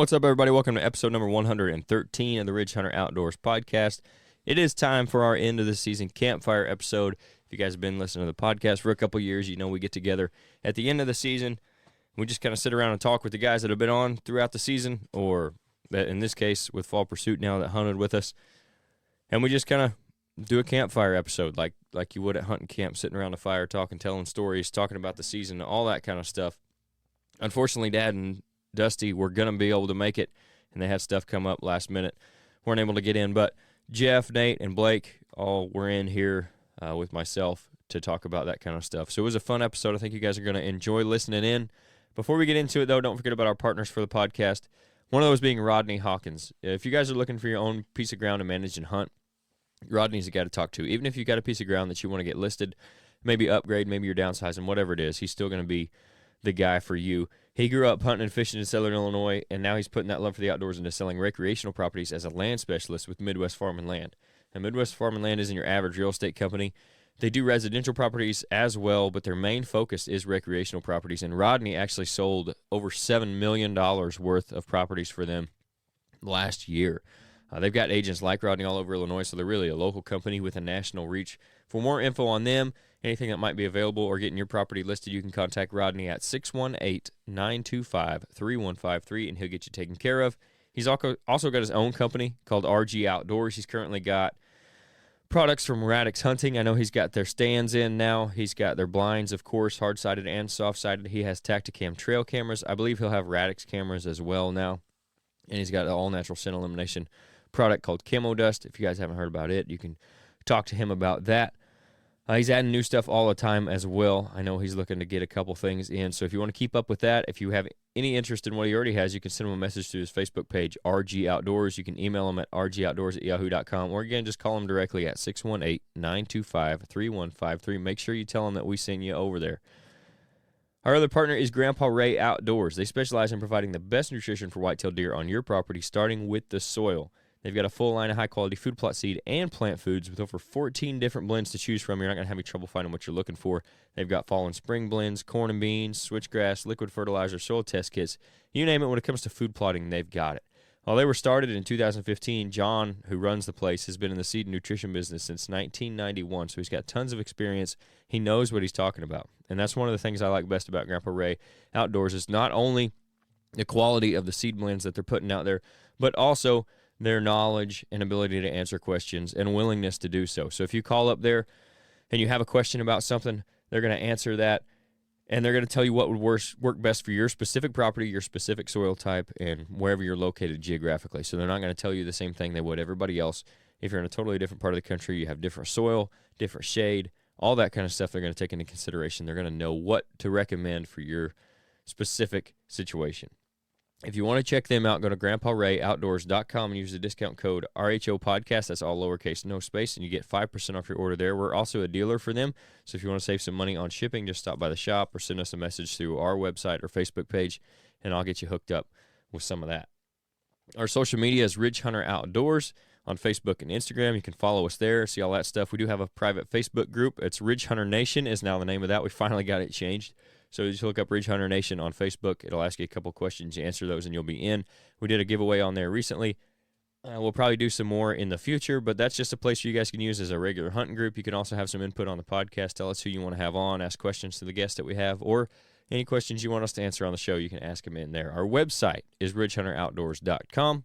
What's up, everybody? Welcome to episode number 113 of the Ridge Hunter Outdoors podcast. It is time for our end of the season Campfire episode. If you guys have been listening to the podcast for a couple years, you know we get together at the end of the season. We just kind of sit around and talk with the guys that have been on throughout the season, or in this case with Fall Pursuit now that hunted with us. And we just kind of do a campfire episode like you would at hunting camp, sitting around a fire, talking, telling stories, talking about the season, all that kind of stuff. Unfortunately, Dad and Dusty were going to be able to make it, and they had stuff come up last minute. Weren't able to get in, but Jeff, Nate, and Blake all were in here with myself to talk about that kind of stuff. So it was a fun episode. I think you guys are going to enjoy listening in. Before we get into it, though, don't forget about our partners for the podcast, one of those being Rodney Hawkins. If you guys are looking for your own piece of ground to manage and hunt, Rodney's the guy to talk to. Even if you've got a piece of ground that you want to get listed, maybe upgrade, maybe you're downsizing, whatever it is, he's still going to be the guy for you. He grew up hunting and fishing in Southern Illinois, and now he's putting that love for the outdoors into selling recreational properties as a land specialist with Midwest Farm and Land. And Midwest Farm and Land isn't your average real estate company. They do residential properties as well, but their main focus is recreational properties. And Rodney actually sold over $7 million worth of properties for them last year. They've got agents like Rodney all over Illinois, so they're really a local company with a national reach. For more info on them, anything that might be available, or getting your property listed, you can contact Rodney at 618-925-3153, and he'll get you taken care of. He's also got his own company called RHO Outdoors. He's currently got products from Radix Hunting. I know he's got their stands in now. He's got their blinds, of course, hard-sided and soft-sided. He has Tacticam trail cameras. I believe he'll have Radix cameras as well now. And he's got an all-natural scent elimination product called Camo Dust. If you guys haven't heard about it, you can talk to him about that. He's adding new stuff all the time as well. I know he's looking to get a couple things in. So if you want to keep up with that, if you have any interest in what he already has, you can send him a message through his Facebook page, RG Outdoors. You can email him at rgoutdoors@yahoo.com, or again, just call him directly at 618-925-3153. Make sure you tell him that we sent you over there. Our other partner is Grandpa Ray Outdoors. They specialize in providing the best nutrition for whitetail deer on your property, starting with the soil. They've got a full line of high-quality food plot seed and plant foods with over 14 different blends to choose from. You're not going to have any trouble finding what you're looking for. They've got fall and spring blends, corn and beans, switchgrass, liquid fertilizer, soil test kits. You name it, when it comes to food plotting, they've got it. While they were started in 2015, John, who runs the place, has been in the seed and nutrition business since 1991, so he's got tons of experience. He knows what he's talking about, and that's one of the things I like best about Grandpa Ray Outdoors is not only the quality of the seed blends that they're putting out there, but also their knowledge and ability to answer questions and willingness to do so. So if you call up there and you have a question about something, they're going to answer that, and they're going to tell you what would work best for your specific property, your specific soil type, and wherever you're located geographically. So they're not going to tell you the same thing they would everybody else. If you're in a totally different part of the country, you have different soil, different shade, all that kind of stuff they're going to take into consideration. They're going to know what to recommend for your specific situation. If you want to check them out, go to grandparrayoutdoors.com and use the discount code RHO Podcast. That's all lowercase, no space, and you get 5% off your order there. We're also a dealer for them, so if you want to save some money on shipping, just stop by the shop or send us a message through our website or Facebook page, and I'll get you hooked up with some of that. Our social media is Ridge Hunter Outdoors on Facebook and Instagram. You can follow us there, see all that stuff. We do have a private Facebook group. It's Ridge Hunter Nation is now the name of that. We finally got it changed. So just look up Ridge Hunter Nation on Facebook. It'll ask you a couple questions. You answer those, and you'll be in. We did a giveaway on there recently. We'll probably do some more in the future, but that's just a place you guys can use as a regular hunting group. You can also have some input on the podcast. Tell us who you want to have on, ask questions to the guests that we have, or any questions you want us to answer on the show, you can ask them in there. Our website is ridgehunteroutdoors.com,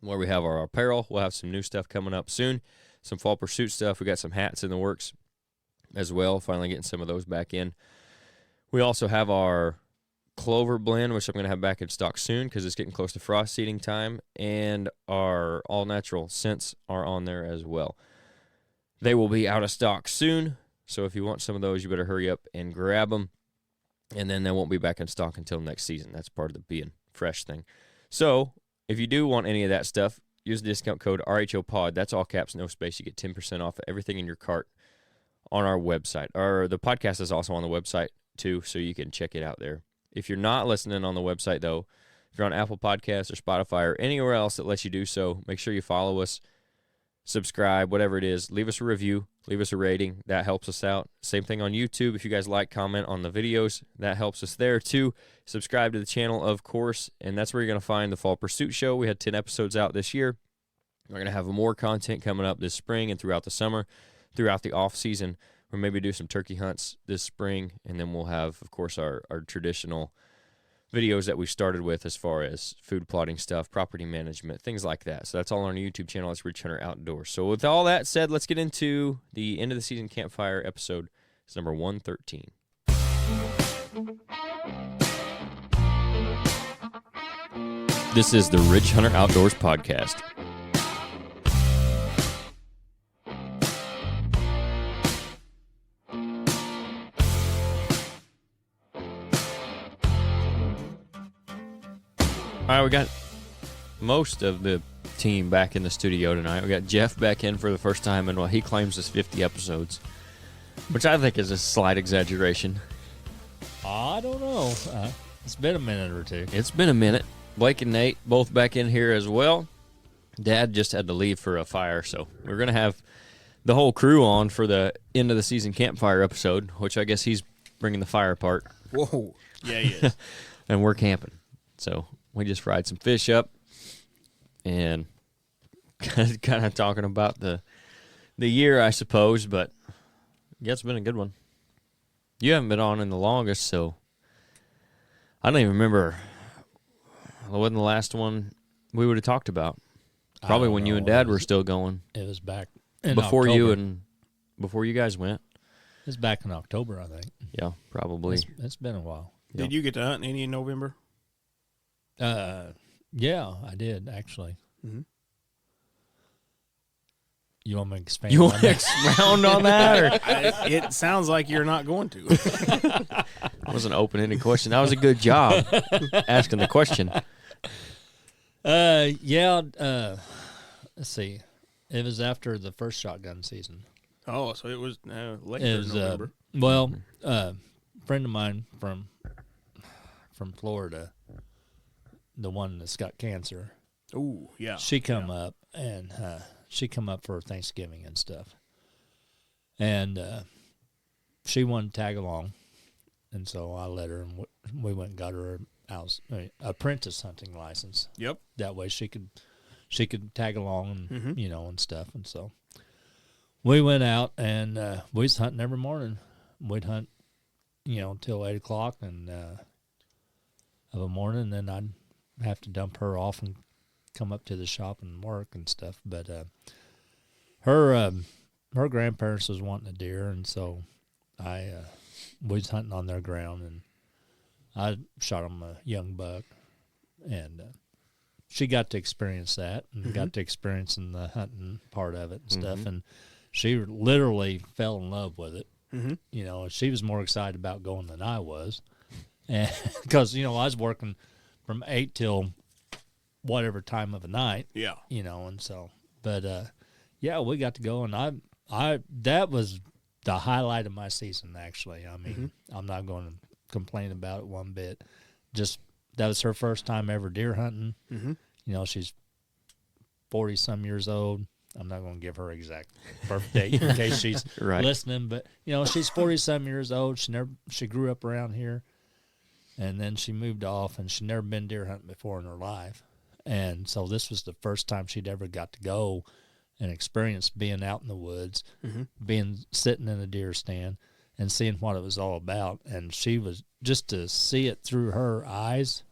where we have our apparel. We'll have some new stuff coming up soon, some fall pursuit stuff. We got some hats in the works as well, finally getting some of those back in. We also have our Clover blend, which I'm going to have back in stock soon because it's getting close to frost seeding time, and our all-natural scents are on there as well. They will be out of stock soon, so if you want some of those, you better hurry up and grab them, and then they won't be back in stock until next season. That's part of the being fresh thing. So if you do want any of that stuff, use the discount code RHOPOD. That's all caps, no space. You get 10% off of everything in your cart on our website. The podcast is also on the website too, so you can check it out there. If you're not listening on the website, though, if you're on Apple Podcasts or Spotify or anywhere else that lets you do so, make sure you follow us. subscribe, whatever it is. Leave us a review. Leave us a rating. That helps us out. Same thing on YouTube. If you guys like, comment on the videos. That helps us there, too. Subscribe to the channel, of course, and that's where you're going to find the Fall Pursuit Show. We had 10 episodes out this year. We're going to have more content coming up this spring and throughout the summer, throughout the off-season. We'll maybe do some turkey hunts this spring, and then we'll have, of course, our traditional videos that we started with as far as food plotting stuff, property management, things like that. So that's all on our YouTube channel. It's Ridgehunteroutdoors. So with all that said, let's get into the end of the season campfire episode. It's number 113. This is the Ridge Hunter Outdoors podcast. All right, we got most of the team back in the studio tonight. We got Jeff back in for the first time in what he claims is 50 episodes, which I think is a slight exaggeration. I don't know. It's been a minute or two. It's been a minute. Blake and Nate both back in here as well. Dad just had to leave for a fire, so we're going to have the whole crew on for the end of the season campfire episode, which I guess he's bringing the fire part. Whoa. Yeah, he is. And we're camping. So we just fried some fish up and kind of talking about the year, I suppose, but yeah, it's been a good one. You haven't been on in the longest, so I don't even remember. What wasn't the last one we would have talked about? Probably when you and Dad were still going. It was back in before October. Before you guys went. It was back in October, I think. Yeah, probably. It's been a while. Did you get to hunt any in November? Yeah, I did actually. Mm-hmm. You want me to expand? You want to expound on that? Or? It sounds like you're not going to. That was an open-ended question. That was a good job asking the question. Yeah. Let's see. It was after the first shotgun season. Oh, so it was later It was, in November. a friend of mine from Florida, the one that's got cancer. Oh, yeah. She come up and she come up for Thanksgiving and stuff, and she wanted to tag along, and so I let her, and we went and got her an apprentice hunting license. Yep. That way she could tag along and Mm-hmm. and stuff, and so we went out and we was hunting every morning. We'd hunt, till 8 o'clock and of a morning, and then I'd have to dump her off and come up to the shop and work and stuff. But her grandparents was wanting a deer, and so we was hunting on their ground, and I shot them a young buck, and she got to experience that and got to experience in the hunting part of it and stuff, and she literally fell in love with it. Mm-hmm. She was more excited about going than I was, and because I was working from 8 till whatever time of the night. Yeah. And so, but yeah, we got to go, and I that was the highlight of my season, actually. I mean, I'm not going to complain about it one bit. Just that was her first time ever deer hunting. Mm-hmm. She's 40-some years old. I'm not going to give her exact birthday in case she's Right. listening, but she's 40-some years old. She grew up around here, and then she moved off, and she'd never been deer hunting before in her life. And so this was the first time she'd ever got to go and experience being out in the woods, sitting in a deer stand and seeing what it was all about. And she was, just to see it through her eyes,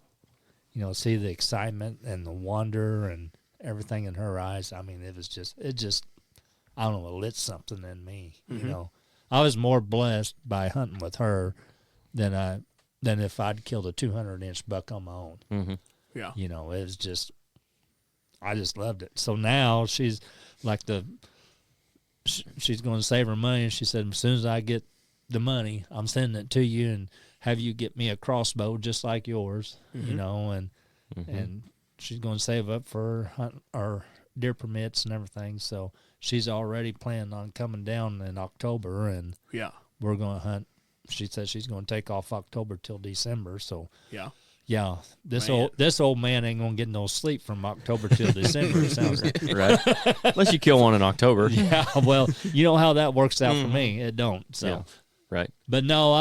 see the excitement and the wonder and everything in her eyes. I mean, it just, I don't know, it lit something in me. I was more blessed by hunting with her than if I'd killed a 200-inch buck on my own. Mm-hmm. Yeah. It was just, I just loved it. So now she's like she's going to save her money. She said, as soon as I get the money, I'm sending it to you and have you get me a crossbow just like yours, and she's going to save up for her deer permits and everything. So she's already planning on coming down in October, and Yeah. we're going to hunt. She says she's going to take off October till December. So Yeah. Yeah, this Man. old man ain't gonna get no sleep from October till December. It sounds like. Right. Unless you kill one in October. Yeah, well, you know how that works out for me. It don't. So, Yeah. Right. but no,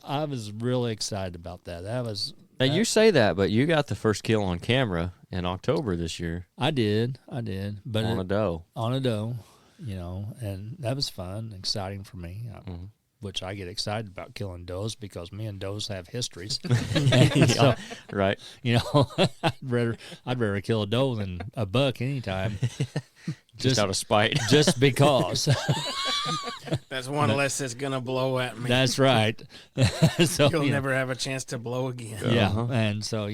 I was really excited about that. That was. Now, you say that, but you got the first kill on camera in October this year I did, but on a doe. on a doe, and that was fun, exciting for me. Which I get excited about killing does because me and does have histories. And so, Right. I'd rather kill a doe than a buck anytime. Just out of spite. Just because. That's one less that's gonna blow at me. That's right. So You'll never have a chance to blow again. Yeah, and so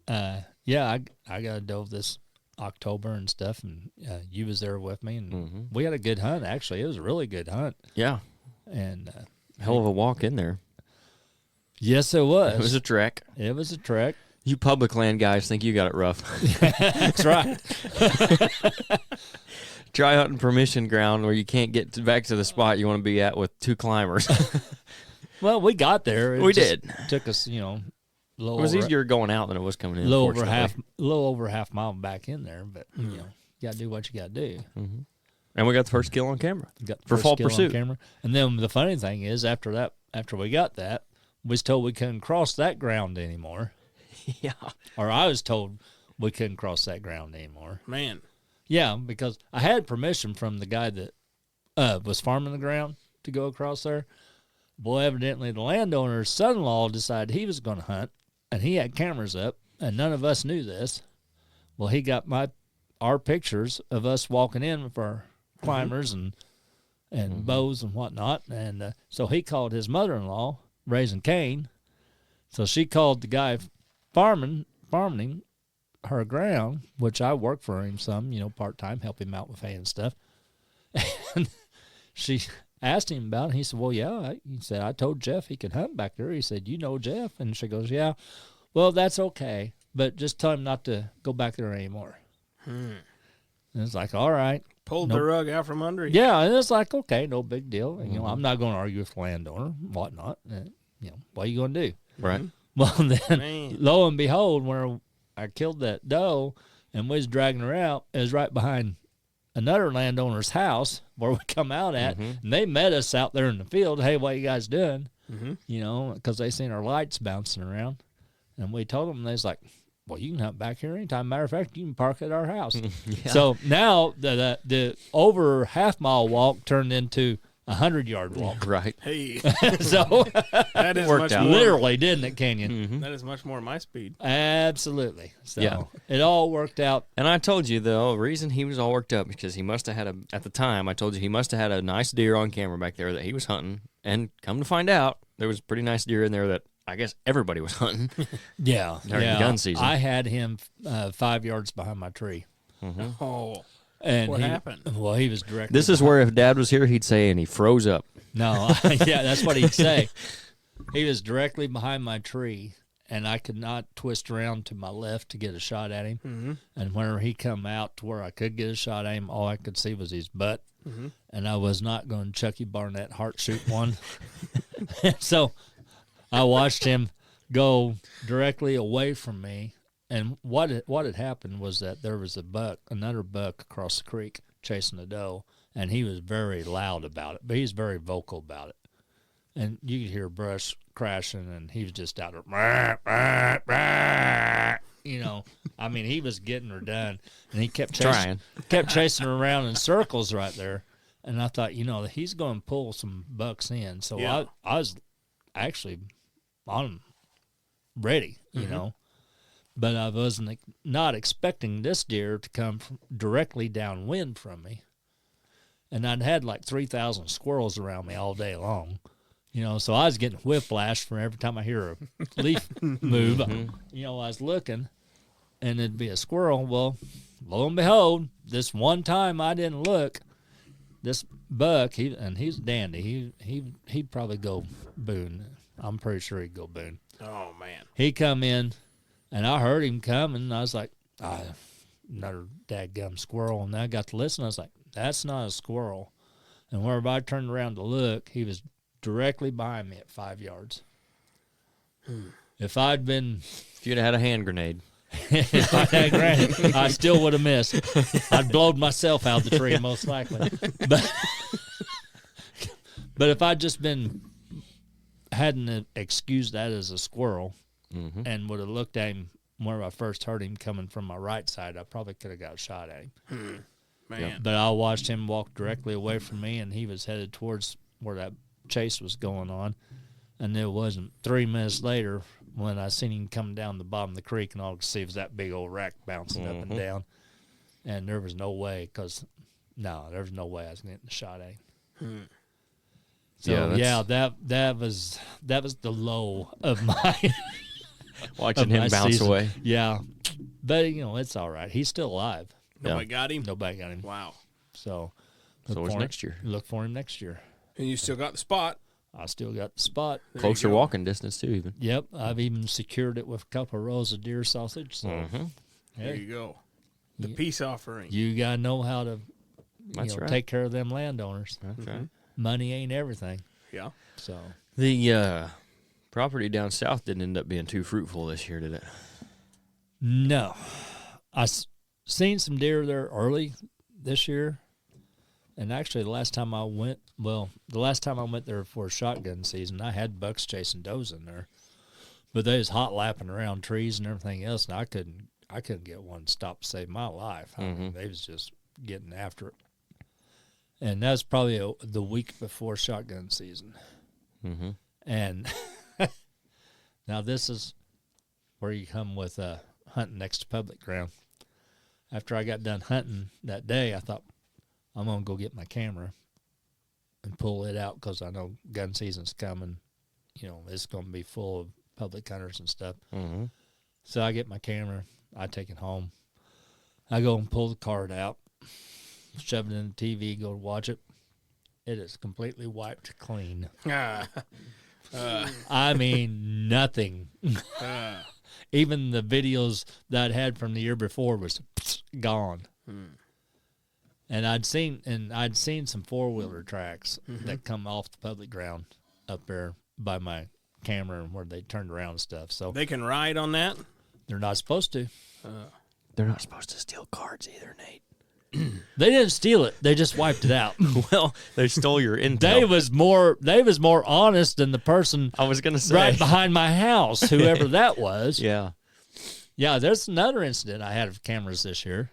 I got a doe this October and stuff, and you was there with me, and we had a good hunt. Actually, it was a really good hunt. Yeah. And Hell of a walk in there. yes, it was. It was a trek. It was a trek. You public land guys think you got it rough. That's right. Dry hunting permission ground where you can't get back to the spot you want to be at with two climbers. Well, we got there. It We just did. Took us, It was easier going out than it was coming in. little over half mile back in there, but you got to do what you got to do. And we got the first kill on camera. Got the For first fall kill on pursuit. camera. And then the funny thing is, after we got that, we was told we couldn't cross that ground anymore. Yeah. Or I was told we couldn't cross that ground anymore. Man. Yeah, because I had permission from the guy that was farming the ground to go across there. Boy, evidently the landowner's son-in-law decided he was going to hunt, and he had cameras up, and none of us knew this. Well, he got our pictures of us walking in with our climbers and bows and whatnot, and so he called his mother-in-law, raising Cain. So she called the guy farming her ground, which I work for him some, part-time, help him out with hay and stuff. And she asked him about it. He said, well, yeah. He said, I told Jeff he could hunt back there. He said, you know Jeff? And she goes, yeah. Well, that's okay, but just tell him not to go back there anymore. And it's like, all right. Pulled the rug out from under you. Yeah, and it's like, okay, no big deal. And, I'm not going to argue with the landowner, whatnot. And, what are you going to do? Right. Well, then, Man. lo and behold, where I killed that doe and we was dragging her out, it was right behind another landowner's house where we come out at, and they met us out there in the field. Hey, what you guys doing? Because they seen our lights bouncing around. And we told them, and they was like, well, you can hunt back here anytime. Matter of fact, you can park at our house. Yeah. So now the over half-mile walk turned into 100-yard walk. Right. Hey. So That is Worked much out. more. literally, didn't it, Kenyon? That is much more my speed. Absolutely. So Yeah. it all worked out. And I told you the reason he was all worked up because he must have had at the time, I told you he must have had a nice deer on camera back there that he was hunting. And come to find out, there was a pretty nice deer in there that I guess everybody was hunting. Yeah. During yeah. gun season. I had him 5 yards behind my tree. Oh. And What he- happened? Well, he was directly. This is where if Dad was here, he'd say, and he froze up. No, yeah, that's what he'd say. He was directly behind my tree, and I could not twist around to my left to get a shot at him. And whenever he come out to where I could get a shot at him, all I could see was his butt. And I was not going to Chucky Barnett heart shoot one. So I watched him go directly away from me. And what had happened was that there was another buck across the creek chasing a doe, and he was very loud about it, but he's very vocal about it. And you could hear brush crashing, and he was just out there, "Rah, rah, rah." I mean, he was getting her done, and he kept chasing her around in circles right there. And I thought, he's going to pull some bucks in. So Yeah. I was actually ready, But I wasn't not expecting this deer to come directly downwind from me. And I'd had like 3,000 squirrels around me all day long. So I was getting whiplash for every time I hear a leaf move. I was looking, and it'd be a squirrel. Well, lo and behold, this one time I didn't look, this buck, he's a dandy. He'd probably go boon. I'm pretty sure he'd go boon. Oh, man. He come in, and I heard him coming, and I was like, another dadgum squirrel. And I got to listen. I was like, that's not a squirrel. And whenever I turned around to look, he was directly behind me at 5 yards. If I'd been, If you'd have had a hand grenade. if I had granted, I still would have missed. I'd blowed myself out the tree most likely. But if I'd just hadn't excused that as a squirrel and would have looked at him where I first heard him coming from my right side, I probably could have got a shot at him. Man. But I watched him walk directly away from me, and he was headed towards where that chase was going on. And it wasn't 3 minutes later when I seen him come down the bottom of the creek, and all I could see was that big old rack bouncing up and down. And there was no way, there was no way I was getting a shot at him. So that was the low of my watching him bounce season. away. Yeah, but it's all right. He's still alive. Nobody got him? Nobody got him. Wow. So it's next year. Look for him next year. And you still got the spot. I still got the spot. Closer walking distance, too, even. Yep. I've even secured it with a couple of rows of deer sausage. So, There you go. The peace offering. You got to know how to right. take care of them landowners. That's right. Money ain't everything. Yeah. So The property down south didn't end up being too fruitful this year, did it? No. Seen some deer there early this year. And actually, the last time I went there for shotgun season, I had bucks chasing does in there. But they was hot lapping around trees and everything else, and I couldn't get one to stop to save my life. I mean, they was just getting after it. And that was probably the week before shotgun season. And now this is where you come with hunting next to public ground. After I got done hunting that day, I thought, I'm going to go get my camera and pull it out because I know gun season's coming. It's going to be full of public hunters and stuff. So I get my camera. I take it home. I go and pull the card out, shove it in the TV, go watch it. It is completely wiped clean. I mean, nothing. Even the videos that I had from the year before was gone. And I'd seen some 4-wheeler tracks that come off the public ground up there by my camera where they turned around and stuff. So they can ride on that? They're not supposed to. They're not supposed to steal cards either, Nate. They didn't steal it. They just wiped it out. Well, they stole your intel. They was more honest than the person I was gonna say right behind my house, whoever that was. Yeah. Yeah, there's another incident I had of cameras this year.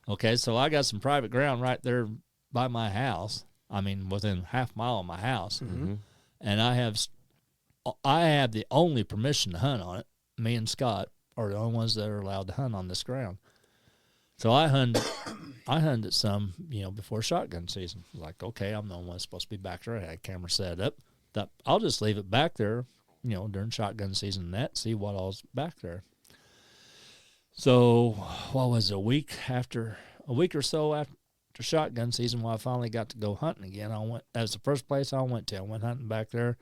Okay, so I got some private ground right there by my house. I mean, within half mile of my house. And I have the only permission to hunt on it. Me and Scott are the only ones that are allowed to hunt on this ground. So I hunted some, before shotgun season. Like, okay, I'm the only one supposed to be back there. I had a camera set up. Thought, I'll just leave it back there, during shotgun season and see what all's back there. So, what was it, a week or so after shotgun season when I finally got to go hunting again, that was the first place I went to. I went hunting back there.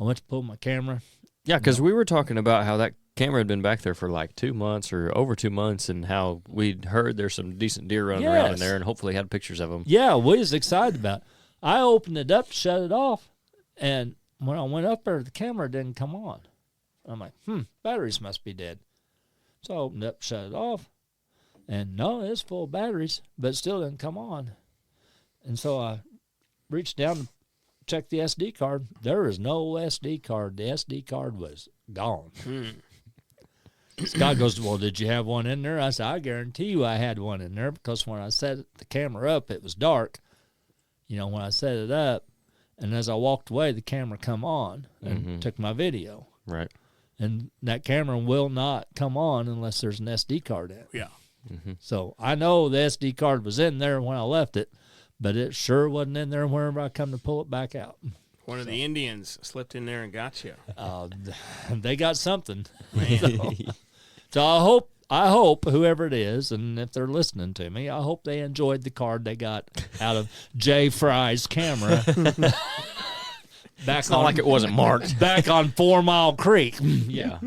I went to pull my camera. Yeah, because we were talking about how that camera had been back there for like 2 months or over 2 months, and how we'd heard there's some decent deer running around in there, and hopefully had pictures of them. Yeah, we was excited about it. I opened it up to shut it off, and when I went up there, the camera didn't come on. I'm like, batteries must be dead. So I opened it up, shut it off, and no, it's full of batteries, but it still didn't come on. And so I reached down to check the SD card. There was no SD card. The SD card was gone. Scott goes, well, did you have one in there? I said, I guarantee you I had one in there because when I set the camera up, it was dark. When I set it up, and as I walked away, the camera come on and took my video. Right. And that camera will not come on unless there's an SD card in it. Yeah. So I know the SD card was in there when I left it, but it sure wasn't in there whenever I come to pull it back out. One of the Indians slipped in there and got you. They got something. So I hope whoever it is, and if they're listening to me, I hope they enjoyed the card they got out of Jay Fry's camera. It's not like it wasn't marked. Back on 4 Mile Creek. Yeah.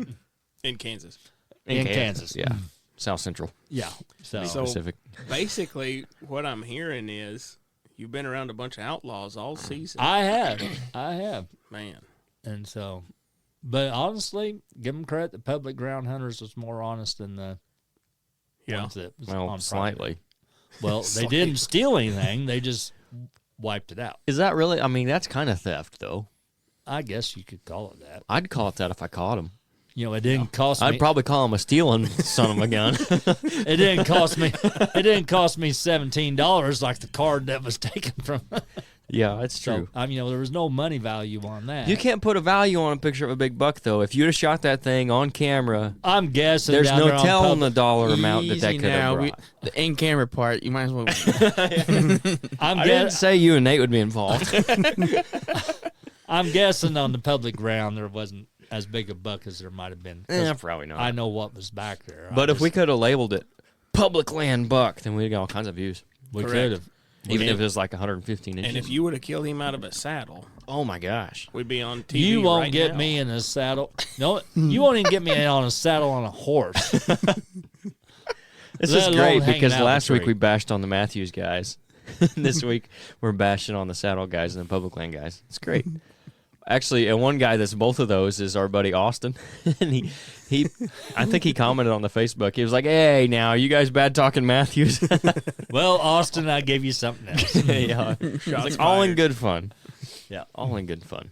In Kansas. In Kansas. Yeah. South Central. Yeah. So specific. Basically, what I'm hearing is you've been around a bunch of outlaws all season. I have. Man. And so But honestly, give them credit. The public ground hunters was more honest than the ones that was on slightly. private. Well, they didn't steal anything. They just wiped it out. Is that really? I mean, that's kind of theft, though. I guess you could call it that. I'd call it that if I caught him. You know, it didn't cost me. I'd probably call him a stealing son of a gun. It didn't cost me. It didn't cost me $17 like the card that was taken from. Yeah, that's true. So, you know, there was no money value on that. You can't put a value on a picture of a big buck, though. If you'd have shot that thing on camera, I'm guessing there's down no there on telling the public- dollar amount that Easy could have brought. The in-camera part, you might as well. I'm I didn't guess, say you and Nate would be involved. I'm guessing on the public ground there wasn't as big a buck as there might have been. 'Cause Probably not. I know what was back there. But if we could have labeled it public land buck, then we'd get all kinds of views. we Correct. could have. Even if it was like 115 inches. And if you would have killed him out of a saddle, oh my gosh. we'd be on TV. You won't right get now. me in a saddle. No, you won't even get me on a saddle on a horse. This Let is alone great hanging because out in last the week tree. we bashed on the Matthews guys. This week we're bashing on the saddle guys and the public land guys. It's great. Actually, and one guy that's both of those is our buddy Austin. And he I think he commented on the Facebook. He was like, "Hey, now you guys bad talking Matthews." Well, Austin, I gave you something else. Yeah. It's like all in good fun. Yeah. All in good fun.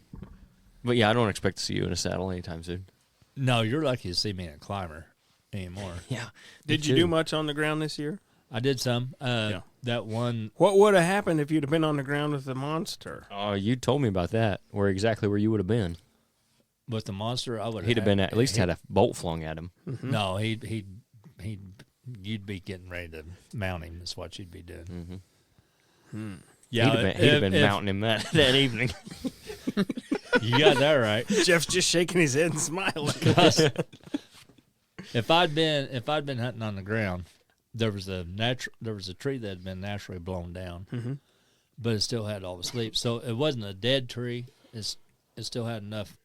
But yeah, I don't expect to see you in a saddle anytime soon. No, you're lucky to see me in a climber anymore. Yeah. Did you do much on the ground this year? I did some. That one. What would have happened if you'd have been on the ground with the monster? Oh, you told me about that. Where you would have been. With the monster, I would. He'd have been at least had a bolt flung at him. No, he'd. You'd be getting ready to mount him. Is what you'd be doing. Mm-hmm. Yeah, he'd have been mounting him that evening. You got that right. Jeff's just shaking his head and smiling. If I'd been hunting on the ground, there was a tree that had been naturally blown down, but it still had all the leaves. So it wasn't a dead tree. It still had enough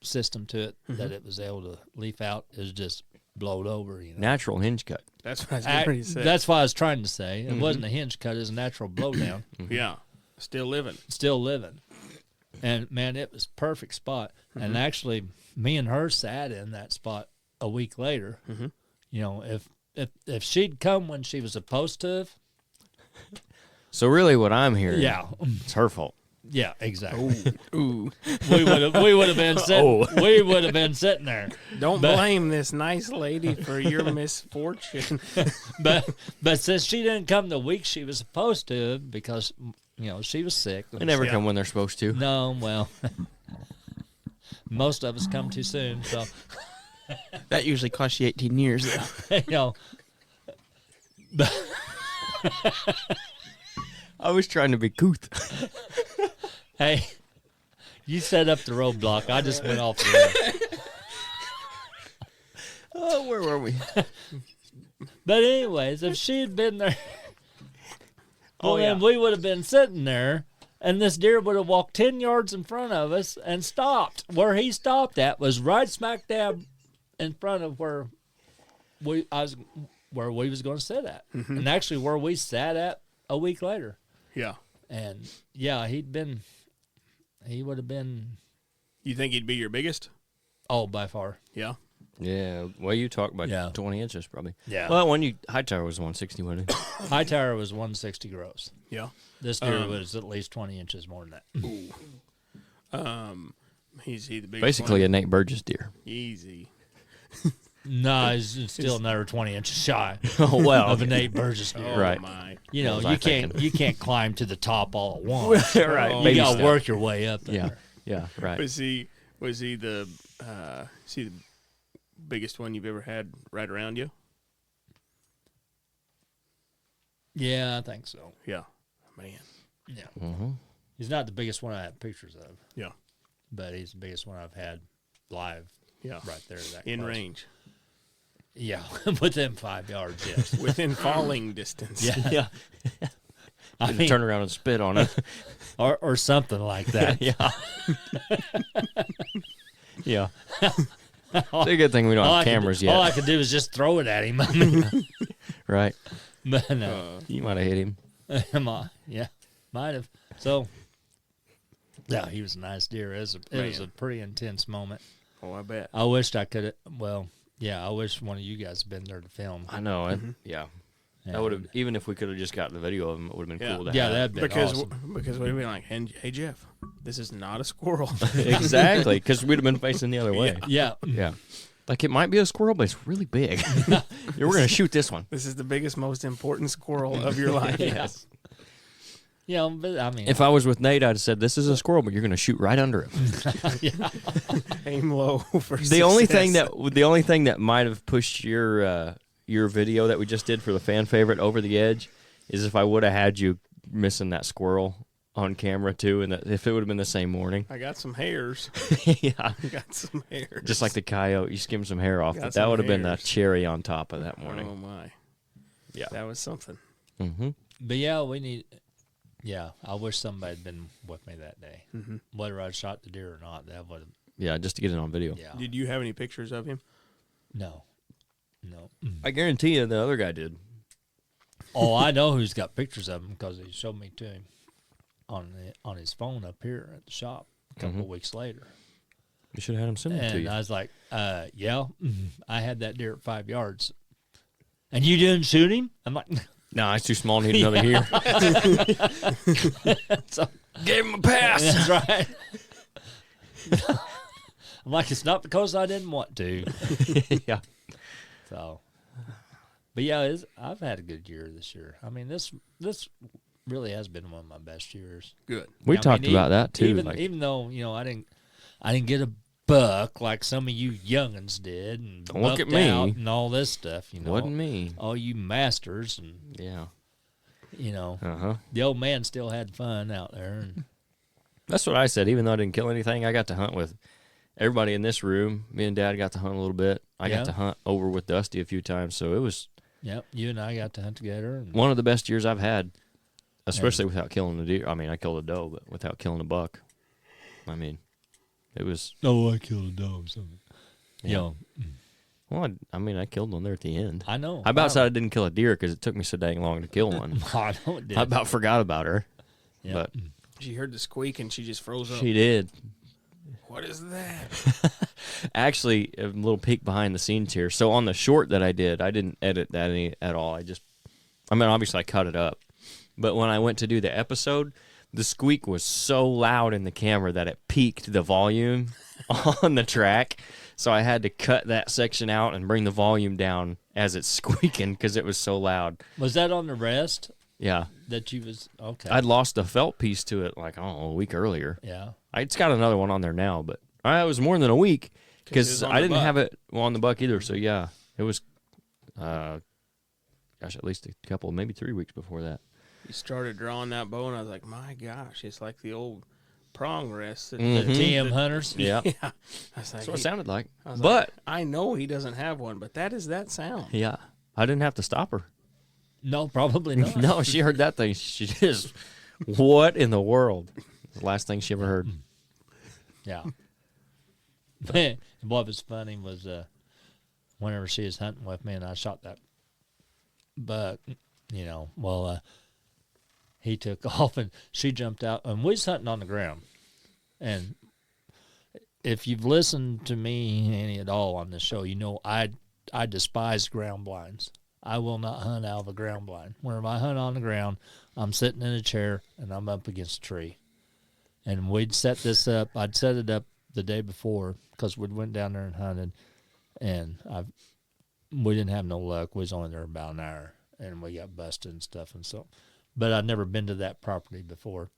system to it that it was able to leaf out. It was just blowed over. You know, Natural hinge cut. That's what I was getting ready to say. that's what I was trying to say. It wasn't a hinge cut. It was a natural blowdown. Yeah, still living. Still living. And man, it was perfect spot. And actually, me and her sat in that spot a week later. You know, if she'd come when she was supposed to have, So really, what I'm hearing, it's her fault. yeah, exactly. Ooh. We would have been sitting. We would have been sitting there. Don't But- blame this nice lady for your misfortune. But since she didn't come the week she was supposed to, because she was sick. They never come when they're supposed to. No, well, most of us come too soon. So That usually costs you 18 years, though. But I was trying to be couth. hey, you set up the roadblock. I just went off the road. Oh, where were we? But anyways, if she had been there, then we would have been sitting there, and this deer would have walked 10 yards in front of us and stopped. Where he stopped at was right smack dab in front of where we was going to sit at, and actually where we sat at a week later. Yeah. And yeah, he would have been, You think he'd be your biggest? by far. Yeah. Yeah, well, you talk about Yeah. 20 inches probably. Yeah. Well, that one high tower was 160, wasn't it? High tower was 160 gross. Yeah. This deer was at least 20 inches more than that. He's the biggest Basically one. a Nate Burgess deer. Easy. No, he's still another 20 inches shy Oh, well. of an 8 Burgess deer. Oh, Right. my. You know, What was I thinking? you can't climb to the top all at once. Right, Oh, You baby got to step. work your way up there. Yeah, yeah, right. Was he the biggest one you've ever had right around you? Yeah, I think so. Yeah. Man. Yeah. Mm-hmm. He's not the biggest one I have pictures of, Yeah. but he's the biggest one I've had live Yeah. right there. That In close. range. Yeah, within 5 yards, yes. Within falling distance. Yeah. Yeah. I mean, Turn around and spit on it. or something like that. Yeah. Yeah. It's a good thing we don't All have cameras All I yet. could do is just throw it at him. I mean, Right. but no. You might have hit him. Yeah, might have. So, yeah, he was a nice deer. It was a pretty intense moment. Oh, I bet. I wished I could. Well, yeah, I wish one of you guys had been there to film. I know. Yeah. That would have, even if we could have just got the video of him, it would have been cool to Yeah, have. that'd been awesome. Because we'd be like, hey Jeff, this is not a squirrel. Exactly, because we'd have been facing the other way. Yeah. Yeah. Like, it might be a squirrel, but it's really big. Yeah, we're going to shoot this one. This is the biggest, most important squirrel of your life. Yes. Yeah, but I mean, If I was with Nate, I'd have said, this is a squirrel, but you're going to shoot right under him. Aim low for The only thing that might have pushed your video that we just did for the fan favorite over the edge is if I would have had you missing that squirrel on camera too, and if it would have been the same morning. I got some hairs. Yeah, I got some hairs. just like the coyote, you skimmed some hair off. Got But some that would have been the hairs. cherry on top of that morning. Oh my. Yeah. That was something. Mm-hmm. but yeah, we need. Yeah, I wish somebody had been with me that day. Mm-hmm. Whether I shot the deer or not, that would have. Yeah, just to get it on video. Yeah. Did you have any pictures of him? No. No. I guarantee you the other guy did. Oh, I know who's got pictures of him because he showed me to him on his phone up here at the shop a couple of weeks later. You should have had him send it to And you. I was like, yeah, I had that deer at 5 yards. And you didn't shoot him? I'm like, No, it's too small. Need another here. so, Gave him a pass. that's right. I'm like, it's not because I didn't want to. Yeah. So, but yeah, I've had a good year this year. I mean, this really has been one of my best years. Good. We I talked mean, about that too. Even though I didn't get a buck like some of you youngins did, and Don't look at bucked me. out and all this stuff. Wasn't me. All you masters, and Yeah. the old man still had fun out there. And That's what I said. Even though I didn't kill anything, I got to hunt with everybody in this room. Me and Dad got to hunt a little bit. I Yeah. got to hunt over with Dusty a few times. So it was yep, you and I got to hunt together. And, one of the best years I've had, especially without killing a deer. I mean, I killed a doe, but without killing a buck. I mean, it was. oh, I killed a dog. Something. Yeah. Well, I killed one there at the end. I know. I about said I didn't kill a deer because it took me so dang long to kill one. I know it did. I about forgot about her. Yeah. But She heard the squeak and she just froze up. she did. What is that? Actually, a little peek behind the scenes here. So on the short that I did, I didn't edit that at all. Obviously I cut it up. But when I went to do the episode, the squeak was so loud in the camera that it peaked the volume on the track. So I had to cut that section out and bring the volume down as it's squeaking because it was so loud. Was that on the rest Yeah. that you was okay? I'd lost a felt piece to it a week earlier. yeah. It's got another one on there now, but it was more than a week 'Cause it because was on I the didn't buck. have it on the buck either. So yeah, it was, at least a couple, maybe 3 weeks before that. You started drawing that bow, and I was like, my gosh, it's like the old prong rest. The Mhm. TM Hunters. Yeah, Yeah. I was like, that's what it sounded like. I was But like, I know he doesn't have one, but that is that sound. yeah, I didn't have to stop her. No, probably not. No, she heard that thing. She just, what in the world? The last thing she ever heard. Yeah. What was funny was whenever she was hunting with me and I shot that buck, he took off and she jumped out and we was hunting on the ground. And if you've listened to me any at all on this show, I despise ground blinds. I will not hunt out of a ground blind. Whenever I hunt on the ground, I'm sitting in a chair and I'm up against a tree. And we'd set this up. I'd set it up the day before because we went down there and hunted, and we didn't have no luck. We was only there about an hour, and we got busted and stuff. And so, but I'd never been to that property before.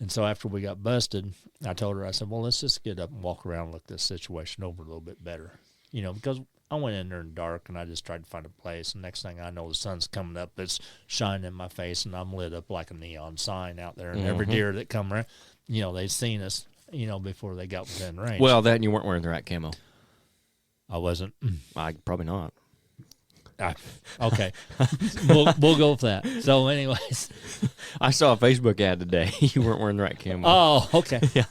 And so after we got busted, I told her, I said, well, let's just get up and walk around and look this situation over a little bit better. Because I went in there in the dark, and I just tried to find a place. And next thing I know, the sun's coming up. It's shining in my face, and I'm lit up like a neon sign out there. And every deer that come around, they've seen us, before they got within range. Well, that and you weren't wearing the right camo. I wasn't. Probably not. Okay. we'll go with that. So anyways. I saw a Facebook ad today. You weren't wearing the right camo. Oh, okay. Yeah.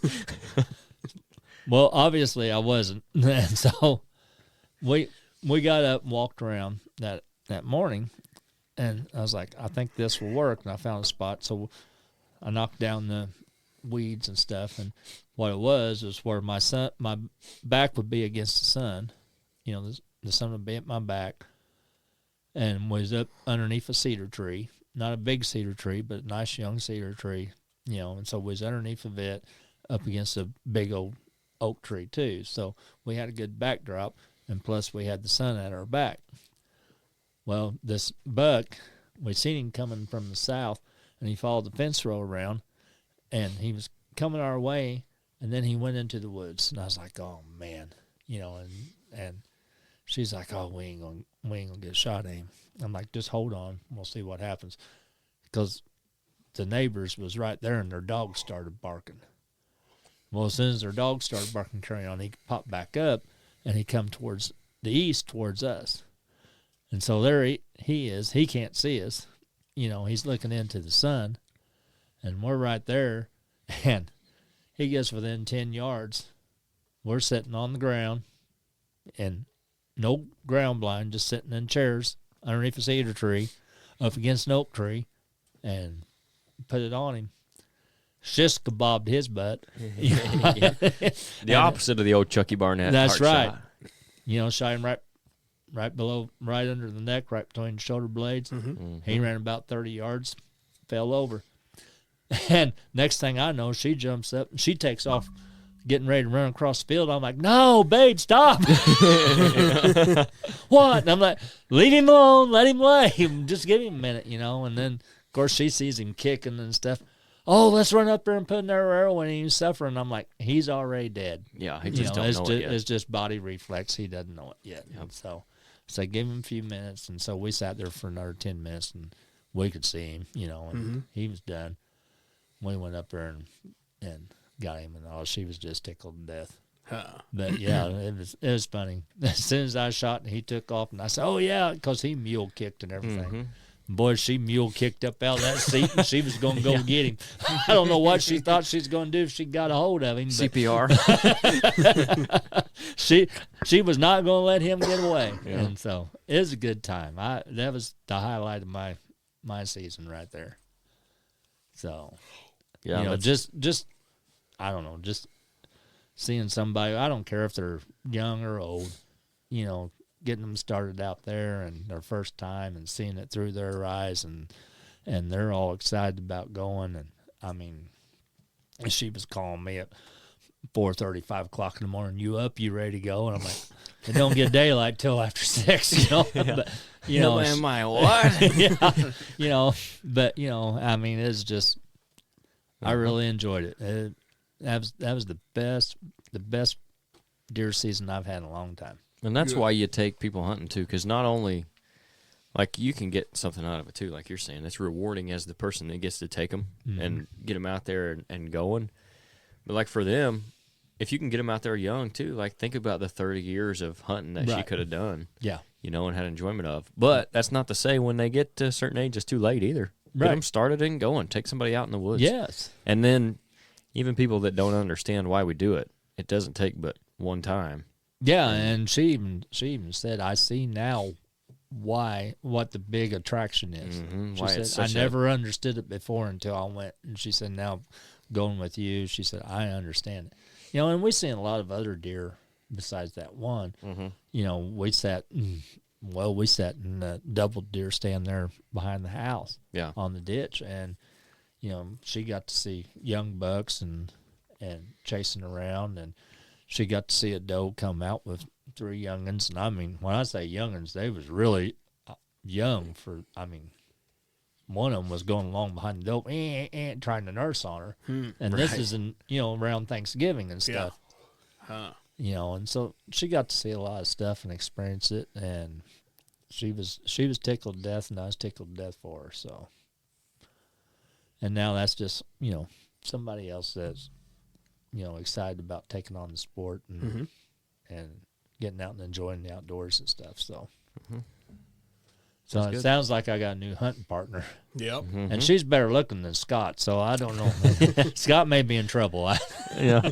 Well, obviously I wasn't. And so we got up and walked around that morning, and I was like, I think this will work. And I found a spot. So I knocked down weeds and stuff. And what it was where my back would be against the sun. You know, the sun would be at my back, and was up underneath a cedar tree. Not a big cedar tree, but a nice young cedar tree. You know, and so we was underneath of it, up against a big old oak tree too. So we had a good backdrop, and plus we had the sun at our back. Well, this buck, we seen him coming from the south, and he followed the fence row around, and he was coming our way, and then he went into the woods, and I was like, oh man, you know, and she's like, oh, we ain't gonna get a shot at him. I'm like, just hold on, we'll see what happens, because the neighbors was right there, and their dogs started barking. Well, as soon as their dogs started barking, carrying on, he popped back up, and he come towards the east towards us. And so there he is. He can't see us. You know, he's looking into the sun, and we're right there, and he gets within 10 yards. We're sitting on the ground, and no ground blind, just sitting in chairs underneath a cedar tree, up against an oak tree, and put it on him. Just kebabbed his butt. Yeah. The opposite of the old Chucky Barnett. That's right. Shot. You know, shot him right below, right under the neck, right between the shoulder blades. Mm-hmm. He ran about 30 yards, fell over. And next thing I know, she jumps up and she takes off, getting ready to run across the field. I'm like, no, babe, stop. What? And I'm like, leave him alone, let him lay. Just give him a minute, you know. And then, of course, she sees him kicking and stuff. Oh, let's run up there and put an arrow when he's suffering. I'm like, he's already dead. Yeah, he just don't know it yet. It's just body reflex. He doesn't know it yet. Yep. So give him a few minutes. And so we sat there for another 10 minutes, and we could see him, you know, and he was done. We went up there and got him, and all. She was just tickled to death. But, yeah, it was funny. As soon as I shot, and he took off, and I said, oh, yeah, because he mule kicked and everything. Mm-hmm. Boy, she mule kicked up out of that seat, and she was going to go get him. I don't know what she thought she was going to do if she got a hold of him. CPR. She was not going to let him get away. Yeah. And so it was a good time. That was the highlight of my season right there. So, yeah, you know, just I don't know, just seeing somebody, I don't care if they're young or old, you know, getting them started out there and their first time and seeing it through their eyes, and they're all excited about going. And I mean, she was calling me at 4:30, 5 o'clock in the morning. You up? You ready to go? And I'm like, it don't get daylight till after 6, you know. Yeah. But you know, am I what? Yeah, you know. But you know, I mean, it's just, I really enjoyed it. That was the best deer season I've had in a long time. And that's why you take people hunting, too, because not only, like, you can get something out of it, too, like you're saying. It's rewarding as the person that gets to take them and get them out there and going. But, like, for them, if you can get them out there young, too, like, think about the 30 years of hunting that she could have done. Yeah. You know, and had enjoyment of. But that's not to say when they get to a certain age, it's too late, either. Get them started and going. Take somebody out in the woods. Yes. And then even people that don't understand why we do it, it doesn't take but one time. Yeah, and she even said, I see now what the big attraction is. Mm-hmm. She said, I never understood it before until I went. And she said, now going with you, she said, I understand it. You know, and we've seen a lot of other deer besides that one. Mm-hmm. You know, we sat in the double deer stand there behind the house on the ditch. And, you know, she got to see young bucks and chasing around, and she got to see a doe come out with 3 young'uns. And I mean, when I say young'uns, they was really young one of them was going along behind the doe, trying to nurse on her. And this is around Thanksgiving and stuff. Yeah. You know, and so she got to see a lot of stuff and experience it, and she was tickled to death, and I was tickled to death for her. So, and now that's just, you know, somebody else that's, you know, excited about taking on the sport and getting out and enjoying the outdoors and stuff. So, so it sounds like I got a new hunting partner. Yep. Mm-hmm. And she's better looking than Scott, so I don't know. Scott may be in trouble. Yeah.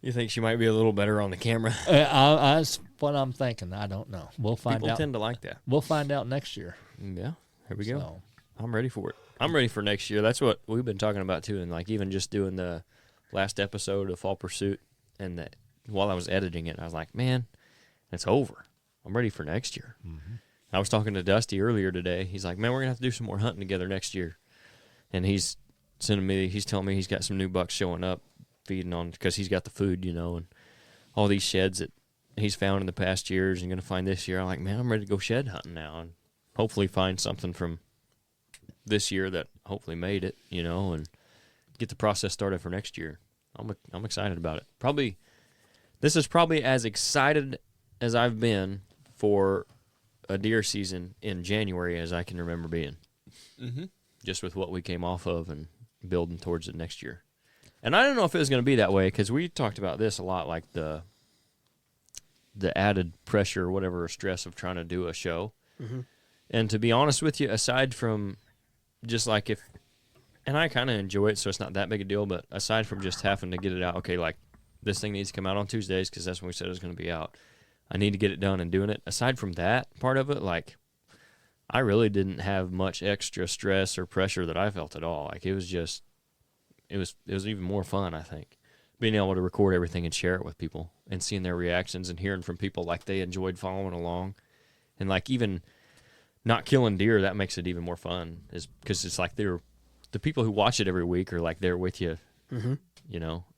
You think she might be a little better on the camera? That's what I'm thinking. I don't know. We'll find out. People tend to like that. We'll find out next year. Yeah. Here we go. I'm ready for it. I'm ready for next year. That's what we've been talking about too, and like even just doing the last episode of Fall Pursuit, and that while I was editing it, I was like, man, it's over. I'm ready for next year. Mm-hmm. I was talking to Dusty earlier today. He's like, man, we're gonna have to do some more hunting together next year, and he's telling me he's got some new bucks showing up, feeding on because he's got the food, and all these sheds that he's found in the past years and gonna find this year. I'm like, man, I'm ready to go shed hunting now, and hopefully find something from this year that hopefully made it, and get the process started for next year. I'm excited about it. This is probably as excited as I've been for a deer season in January as I can remember being. Mm-hmm. Just with what we came off of and building towards it next year. And I don't know if it was going to be that way because we talked about this a lot, like the added pressure or whatever, or stress of trying to do a show. Mm-hmm. And to be honest with you, aside from just like and I kind of enjoy it, so it's not that big a deal, but aside from just having to get it out, okay, like this thing needs to come out on Tuesdays because that's when we said it was going to be out. I need to get it done and doing it. Aside from that part of it, like I really didn't have much extra stress or pressure that I felt at all. Like it was even more fun, I think, being able to record everything and share it with people and seeing their reactions and hearing from people like they enjoyed following along, and like even not killing deer, that makes it even more fun, is because it's like the people who watch it every week are like there with you, mm-hmm.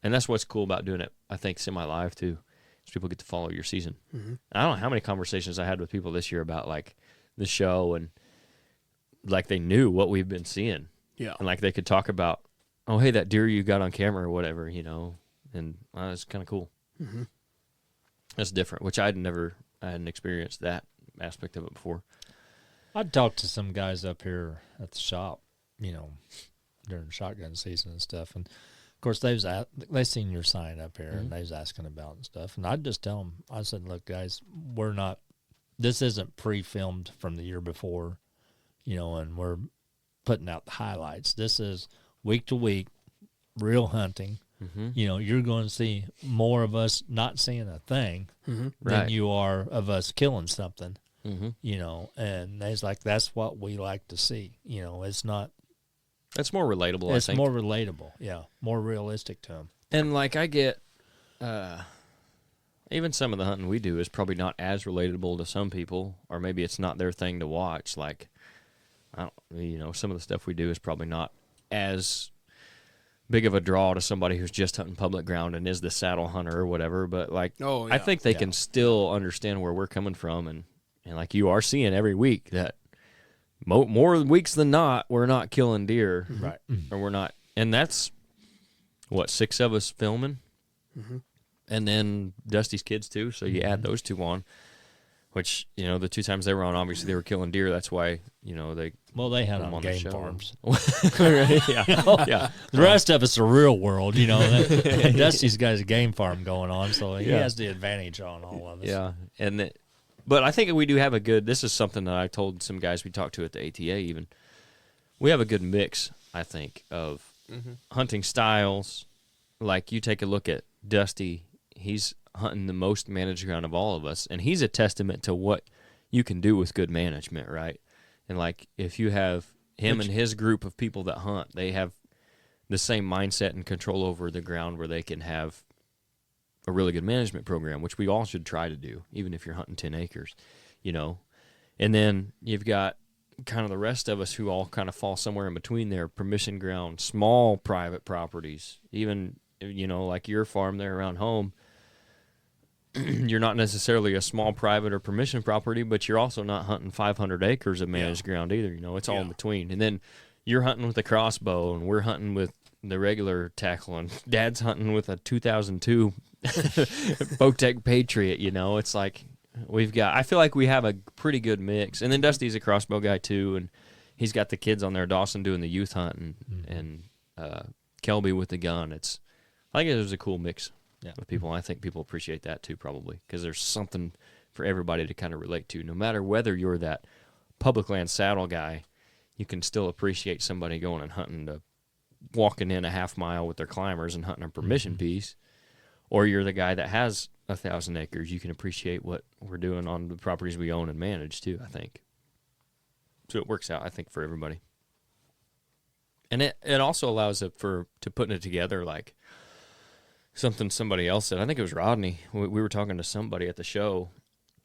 And that's what's cool about doing it. I think semi-live too, is people get to follow your season. Mm-hmm. I don't know how many conversations I had with people this year about like the show, and like they knew what we've been seeing, and like they could talk about, oh hey, that deer you got on camera or whatever, and it's kind of cool. Mm-hmm. That's different, which I hadn't experienced that aspect of it before. I'd talked to some guys up here at the shop, during shotgun season and stuff. And, of course, they seen your sign up here, mm-hmm. and they was asking about and stuff. And I'd just tell them, I said, look, guys, this isn't pre-filmed from the year before, and we're putting out the highlights. This is week to week, real hunting. Mm-hmm. You're going to see more of us not seeing a thing mm-hmm. than you are of us killing something. Mm-hmm. And it's like, that's what we like to see. It's not. That's more relatable, I think. It's more relatable, yeah. More realistic to them. And, like, I get, even some of the hunting we do is probably not as relatable to some people, or maybe it's not their thing to watch. Like, some of the stuff we do is probably not as big of a draw to somebody who's just hunting public ground and is the saddle hunter or whatever. But, like, I think they can still understand where we're coming from, and like you are seeing every week that more weeks than not, we're not killing deer. Right. Or we're not. And that's, 6 of us filming? Mm-hmm. And then Dusty's kids, too. So you add those two on, which, the 2 times they were on, obviously they were killing deer. That's why, they... Well, they had on game farms. Yeah. Yeah. The rest of it's the real world, Dusty's got a game farm going on, so he has the advantage on all of us. Yeah. But I think we do have this is something that I told some guys we talked to at the ATA even. We have a good mix, I think, of mm-hmm. hunting styles. Like you take a look at Dusty, he's hunting the most managed ground of all of us, and he's a testament to what you can do with good management, right? And like if you have him and his group of people that hunt, they have the same mindset and control over the ground where they can have a really good management program, which we all should try to do, even if you're hunting 10 acres, And then you've got kind of the rest of us who all kind of fall somewhere in between there, permission ground, small private properties, even, like your farm there around home. You're not necessarily a small private or permission property, but you're also not hunting 500 acres of managed ground either. It's all in between. And then you're hunting with a crossbow, and we're hunting with the regular tackle, and Dad's hunting with a 2002 Bowtech Patriot. It's like I feel like we have a pretty good mix. And then Dusty's a crossbow guy too, and he's got the kids on there, Dawson doing the youth hunt, and Kelby with the gun. I think it was a cool mix with people. I think people appreciate that too, probably, because there's something for everybody to kind of relate to. No matter whether you're that public land saddle guy, you can still appreciate somebody going and hunting walking in a half mile with their climbers and hunting a permission piece, or you're the guy that has 1,000 acres. You can appreciate what we're doing on the properties we own and manage too, I think. So it works out, I think, for everybody. And it also allows it to putting it together like something somebody else said. I think it was Rodney. We were talking to somebody at the show,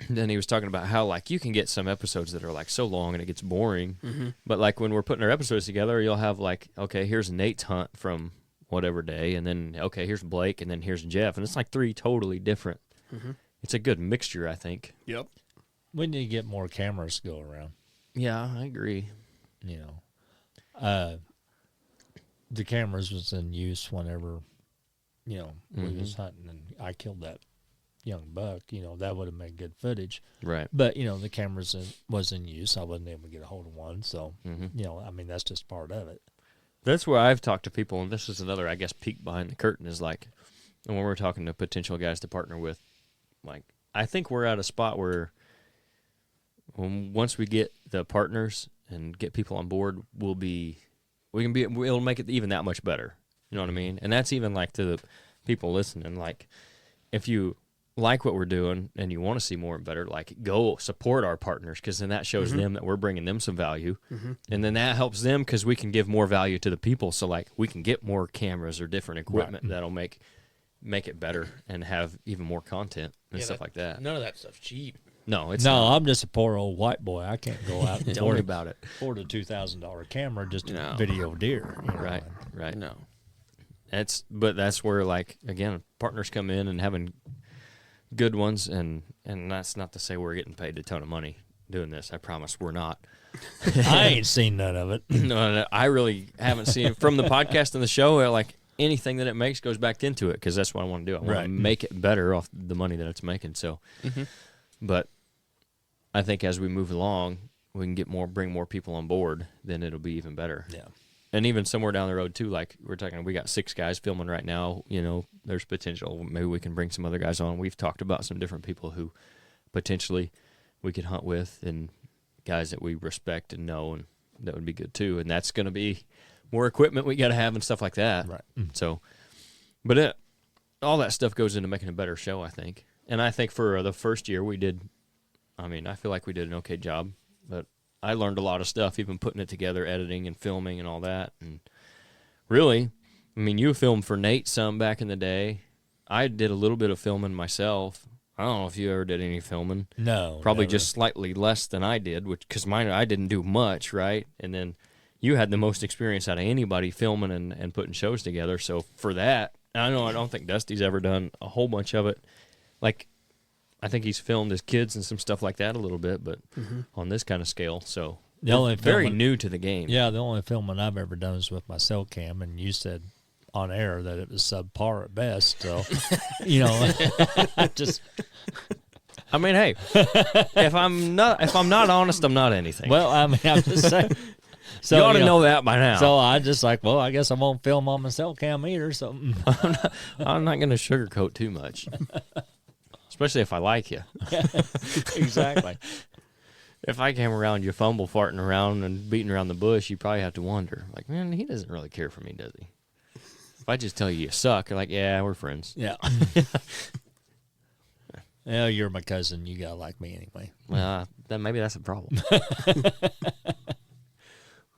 and he was talking about how like you can get some episodes that are like so long and it gets boring. Mm-hmm. But like when we're putting our episodes together, you'll have like, okay, here's Nate's hunt from whatever day, and then okay, here's Blake, and then here's Jeff, and it's like 3 totally different. Mm-hmm. It's a good mixture, I think. Yep. We need to get more cameras to go around. Yeah, I agree. You know, the cameras was in use whenever, you know, we was hunting and I killed that young buck. You know, that would have made good footage. Right. But you know, the cameras was in use. I wasn't able to get a hold of one, so Mm-hmm. you know, I mean, that's just part of it. That's where I've talked to people, and this is another, I guess, peek behind the curtain is like, when we're talking to potential guys to partner with, like, I think we're at a spot where once we get the partners and get people on board, it'll make it even that much better. You know what I mean? And that's even like to the people listening, like, if you like what we're doing and you want to see more and better, like, go support our partners, because then that shows them that we're bringing them some value. And then that helps them because we can give more value to the people. So, like, we can get more cameras or different equipment that'll make it better and have even more content and stuff like that. None of that stuff's cheap. No, it's No, not. I'm just a poor old white boy. I can't go out and Tell me about it. afford a $2,000 camera just to No. video deer. You know? Right. No. But that's where, like, again, partners come in and having good ones, and that's not to say we're getting paid a ton of money doing this. I promise we're not. I ain't seen none of it. No, I really haven't seen it. From the podcast and the show, like, anything that it makes goes back into it, because that's what I want to do. I want to make it better off the money that it's making. So, but I think as we move along, we can bring more people on board, then it'll be even better. Yeah. And even somewhere down the road too, like we got 6 guys filming right now. You know, there's potential. Maybe we can bring some other guys on. We've talked about some different people who potentially we could hunt with, and guys that we respect and know, and that would be good too. And that's going to be more equipment we got to have and stuff like that. Right. So, but all that stuff goes into making a better show, I think. And I think for the first year I feel like we did an okay job, but I learned a lot of stuff, even putting it together, editing and filming and all that. And really, I mean, you filmed for Nate some back in the day. I did a little bit of filming myself. I don't know if you ever did any filming. No. Probably never. just slightly less than I did, because I didn't do much, right? And then you had the most experience out of anybody filming and putting shows together. So for that, I don't think Dusty's ever done a whole bunch of it. Like, I think he's filmed his kids and some stuff like that a little bit, but on this kind of scale. So The only very filming- new to the game. Yeah, the only filming I've ever done is with my cell cam, and you said on air that it was subpar at best. So, you know, just I mean, hey, if I'm not honest, I'm not anything. well, I mean, I'm just saying. So you ought to know that by now. So I just like, well, I guess I won't film on my cell cam either. So I'm not going to sugarcoat too much, especially if I like you. exactly. If I came around you fumble farting around and beating around the bush, you probably have to wonder, like, man, he doesn't really care for me, does he? If I just tell you suck, you're like, yeah, we're friends. Yeah. Yeah, you're my cousin. You gotta like me anyway. Well, then maybe that's a problem.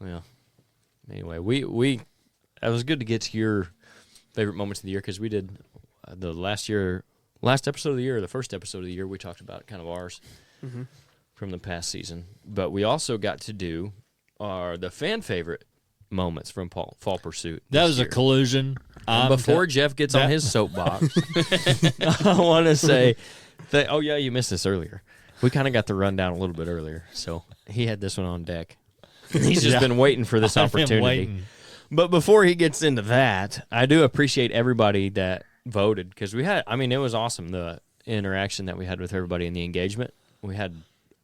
Well, anyway, we it was good to get to your favorite moments of the year, because we did the last episode of the year, the first episode of the year, we talked about kind of ours from the past season. But we also got to do the fan favorite moments from Fall Pursuit. That was a collusion. And before Jeff gets on his soapbox, I want to say that, oh, yeah, you missed this earlier. We kind of got the rundown a little bit earlier, so he had this one on deck. He's just been waiting for this I've been opportunity. waiting. But before he gets into that, I do appreciate everybody that voted, because it was awesome, the interaction that we had with everybody and the engagement. We had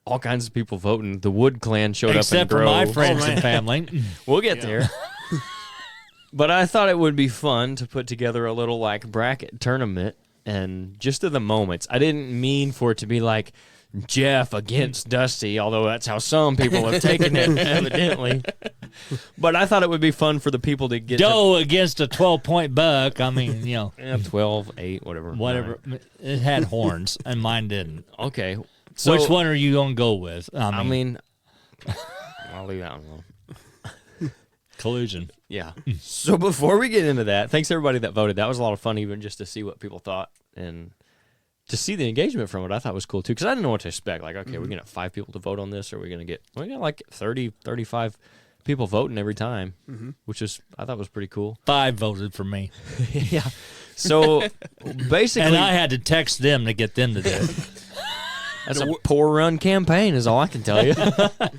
all kinds of people voting. The Wood Clan showed Except up in for my droves. friends and family. We'll get there. But I thought it would be fun to put together a little, like, bracket tournament, and just of the moments. I didn't mean for it to be like Jeff against Dusty, although that's how some people have taken it, evidently. But I thought it would be fun for the people to get Doe against a 12-point buck. I mean, you know, 12, 8, whatever. whatever. It had horns, and mine didn't. Okay. So, Which one are you going to go with? I mean, I'll leave that one alone. Collusion. Yeah. So before we get into that, thanks everybody that voted. That was a lot of fun, even just to see what people thought and to see the engagement from it. I thought was cool too, because I didn't know what to expect. Like, okay, we're gonna have 5 people to vote on this, or we're gonna get like 30, 35 people voting every time, which is I thought was pretty cool. 5 voted for me. Yeah. So basically, And I had to text them to get them to do it. that's a poor run campaign, is all I can tell you.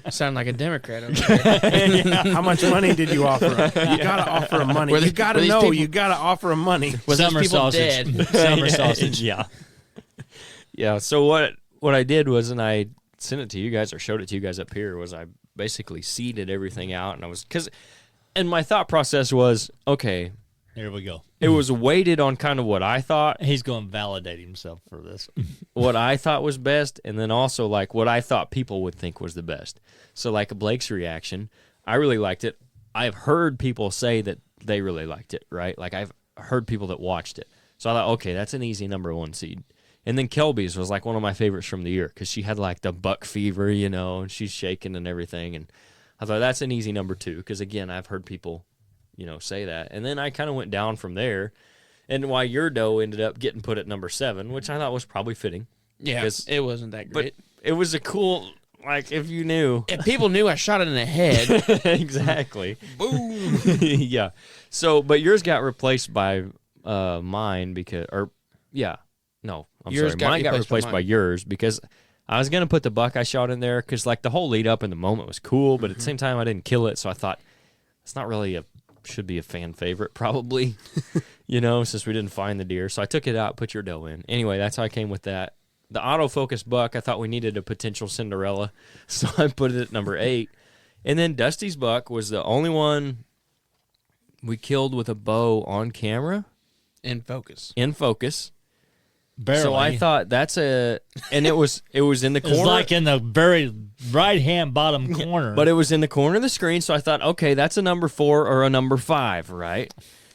Sound like a Democrat over there. How much money did you offer them? You gotta offer them money. You gotta know. You gotta offer them money. Was those Summer people sausage. dead? Summer sausage. Yeah. Yeah. So what I did was, and I sent it to you guys or showed it to you guys up here, was I basically seeded everything out, and and my thought process was, okay, Here we go. it was weighted on kind of what I thought, He's going to validate himself for this. what I thought was best, and then also like what I thought people would think was the best. So like Blake's reaction, I really liked it. I've heard people say that they really liked it, right? Like I've heard people that watched it. So I thought, okay, that's an easy number 1 seed. And then Kelby's was like one of my favorites from the year, because she had like the buck fever, and she's shaking and everything. And I thought that's an easy number 2, because again, I've heard people, say that. And then I kind of went down from there, and why your doe ended up getting put at number 7, which I thought was probably fitting. Yeah, it wasn't that great. But it was a cool, like, if you knew. If people knew I shot it in the head. Exactly. Boom. Yeah. So, but yours got replaced by mine because, Yours sorry. Mine got replaced by yours, because I was going to put the buck I shot in there, because, like, the whole lead up in the moment was cool, but at the same time, I didn't kill it, so I thought, it's not really should be a fan favorite, probably, since we didn't find the deer. So I took it out, put your doe in. Anyway, that's how I came with that. The autofocus buck, I thought we needed a potential Cinderella, so I put it at number 8. And then Dusty's buck was the only one we killed with a bow on camera. In focus. Barely. So I thought and it was in the corner. It's like in the very right-hand bottom corner. But it was in the corner of the screen, so I thought, okay, that's a number 4 or a number 5, right?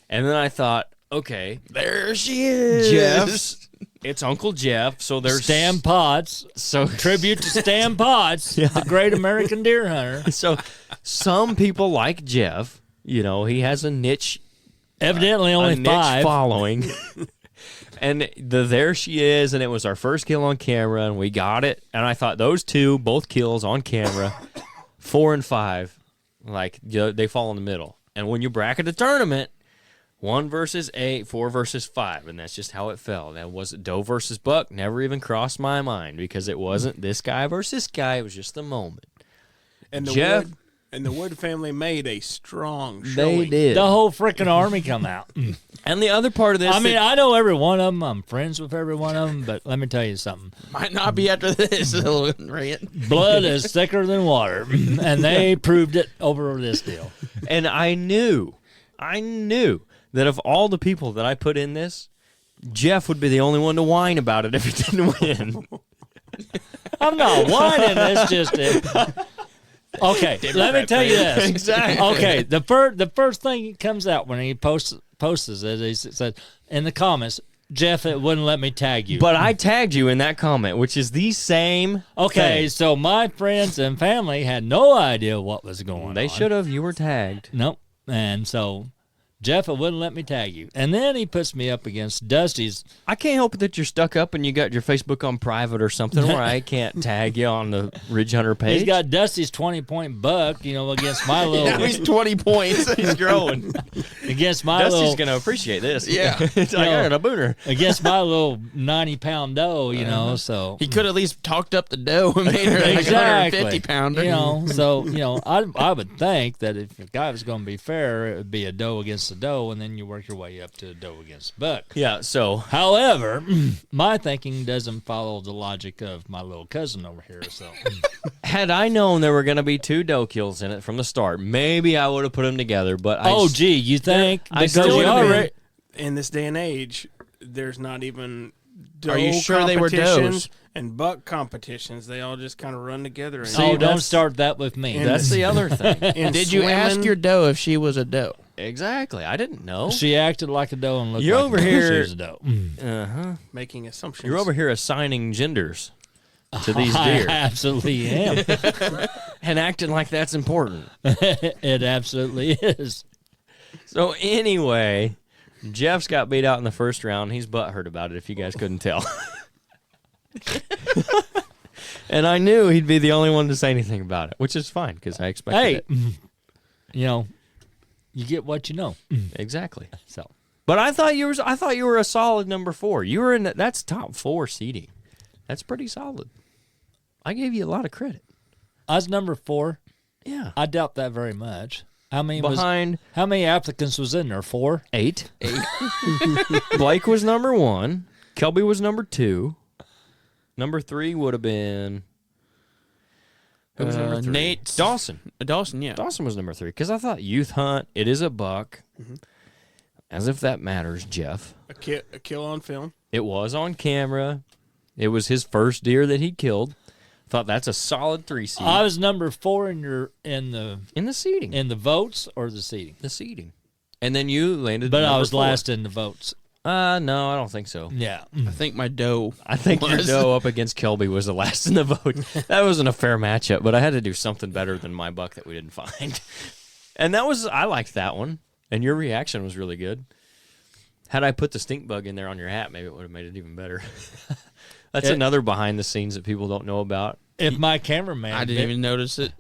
And then I thought, okay, There she is. Jeff's. It's Uncle Jeff, so there's Stan Potts. So Tribute to Stan Potts, the great American deer hunter. So some people like Jeff. He has a niche. Evidently only a niche 5. following. And there she is, and it was our first kill on camera, and we got it. And I thought those 2, both kills on camera, 4 and 5, like they fall in the middle. And when you bracket a tournament, 1 versus 8, 4 versus 5, and that's just how it fell. That wasn't doe versus buck. Never even crossed my mind, because it wasn't this guy versus this guy. It was just the moment. And the Wood family made a strong showing. They did. The whole freaking army come out. And the other part of this, I know every one of them. I'm friends with every one of them. But let me tell you something. Might not be after this little rant. Blood is thicker than water. And they proved it over this deal. and I knew that of all the people that I put in this, Jeff would be the only one to whine about it if he didn't win. I'm not whining. It's just okay. Let me tell you this. Exactly. Okay. The first thing that comes out when he posts it, he said in the comments, Jeff, it wouldn't let me tag you. But I tagged you in that comment, which is the same okay, thing. so my friends and family had no idea what was going on. They should have. You were tagged. Nope. And so Jeff, it wouldn't let me tag you. And then he puts me up against Dusty's. I can't help it that you're stuck up and you got your Facebook on private or something where I can't tag you on the Ridge Hunter page. He's got Dusty's 20-point buck, against my little. Now he's 20 points. He's growing. Against my Dusty's little. going to appreciate this. Yeah. It's like, I got a booner. Against my little 90-pound doe, so. He could at least talked up the doe and made her like Exactly. 150 pounder. I would think that if a guy was going to be fair, it would be a doe against a doe, and then you work your way up to a doe against buck. Yeah, so. However, my thinking doesn't follow the logic of my little cousin over here. So, Had I known there were going to be 2 doe kills in it from the start, maybe I would have put them together. But you think? I Because still you would've already. In this day and age, there's not even doe Are you sure they were competitions does? and buck competitions. They all just kind of run together. And Don't that's- start that with me. And- That's the other thing. in Did you ask swimming- your doe if she was a doe? Exactly. I didn't know. She acted like a doe and looked You're like over she here- was a doe. Uh-huh. making assumptions? You're over here assigning genders to these I deer. absolutely am. and acting like that's important. It absolutely is. So anyway, Jeff's got beat out in the first round. He's butthurt about it, if you guys couldn't tell. And I knew he'd be the only one to say anything about it, which is fine because I expected it. You know, you get what you know. Exactly. So, but I thought you were a solid number 4. You were in that's top 4 seeding. That's pretty solid. I gave you a lot of credit. I was number 4. Yeah. I doubt that very much. How many How many applicants was in there? 4? 8. Blake was number 1. Kelby was number 2. Number 3 would have been who was number 3? Nate Dawson. Dawson, yeah. Dawson was number 3 because I thought youth hunt. It is a buck. As if that matters, Jeff. A kill on film. It was on camera. It was his first deer that he killed. Thought that's a solid 3 seed. I was number 4 in the seeding. in the votes or the seating. The seeding. And then you landed But I number was 4. last in the votes. No, I don't think so. Yeah. I think my doe. I think your doe up against Kelby was the last in the vote. That wasn't a fair matchup, but I had to do something better than my buck that we didn't find. And I liked that one. And your reaction was really good. Had I put the stink bug in there on your hat, maybe it would have made it even better. That's another behind the scenes that people don't know about. If my cameraman I didn't even notice it.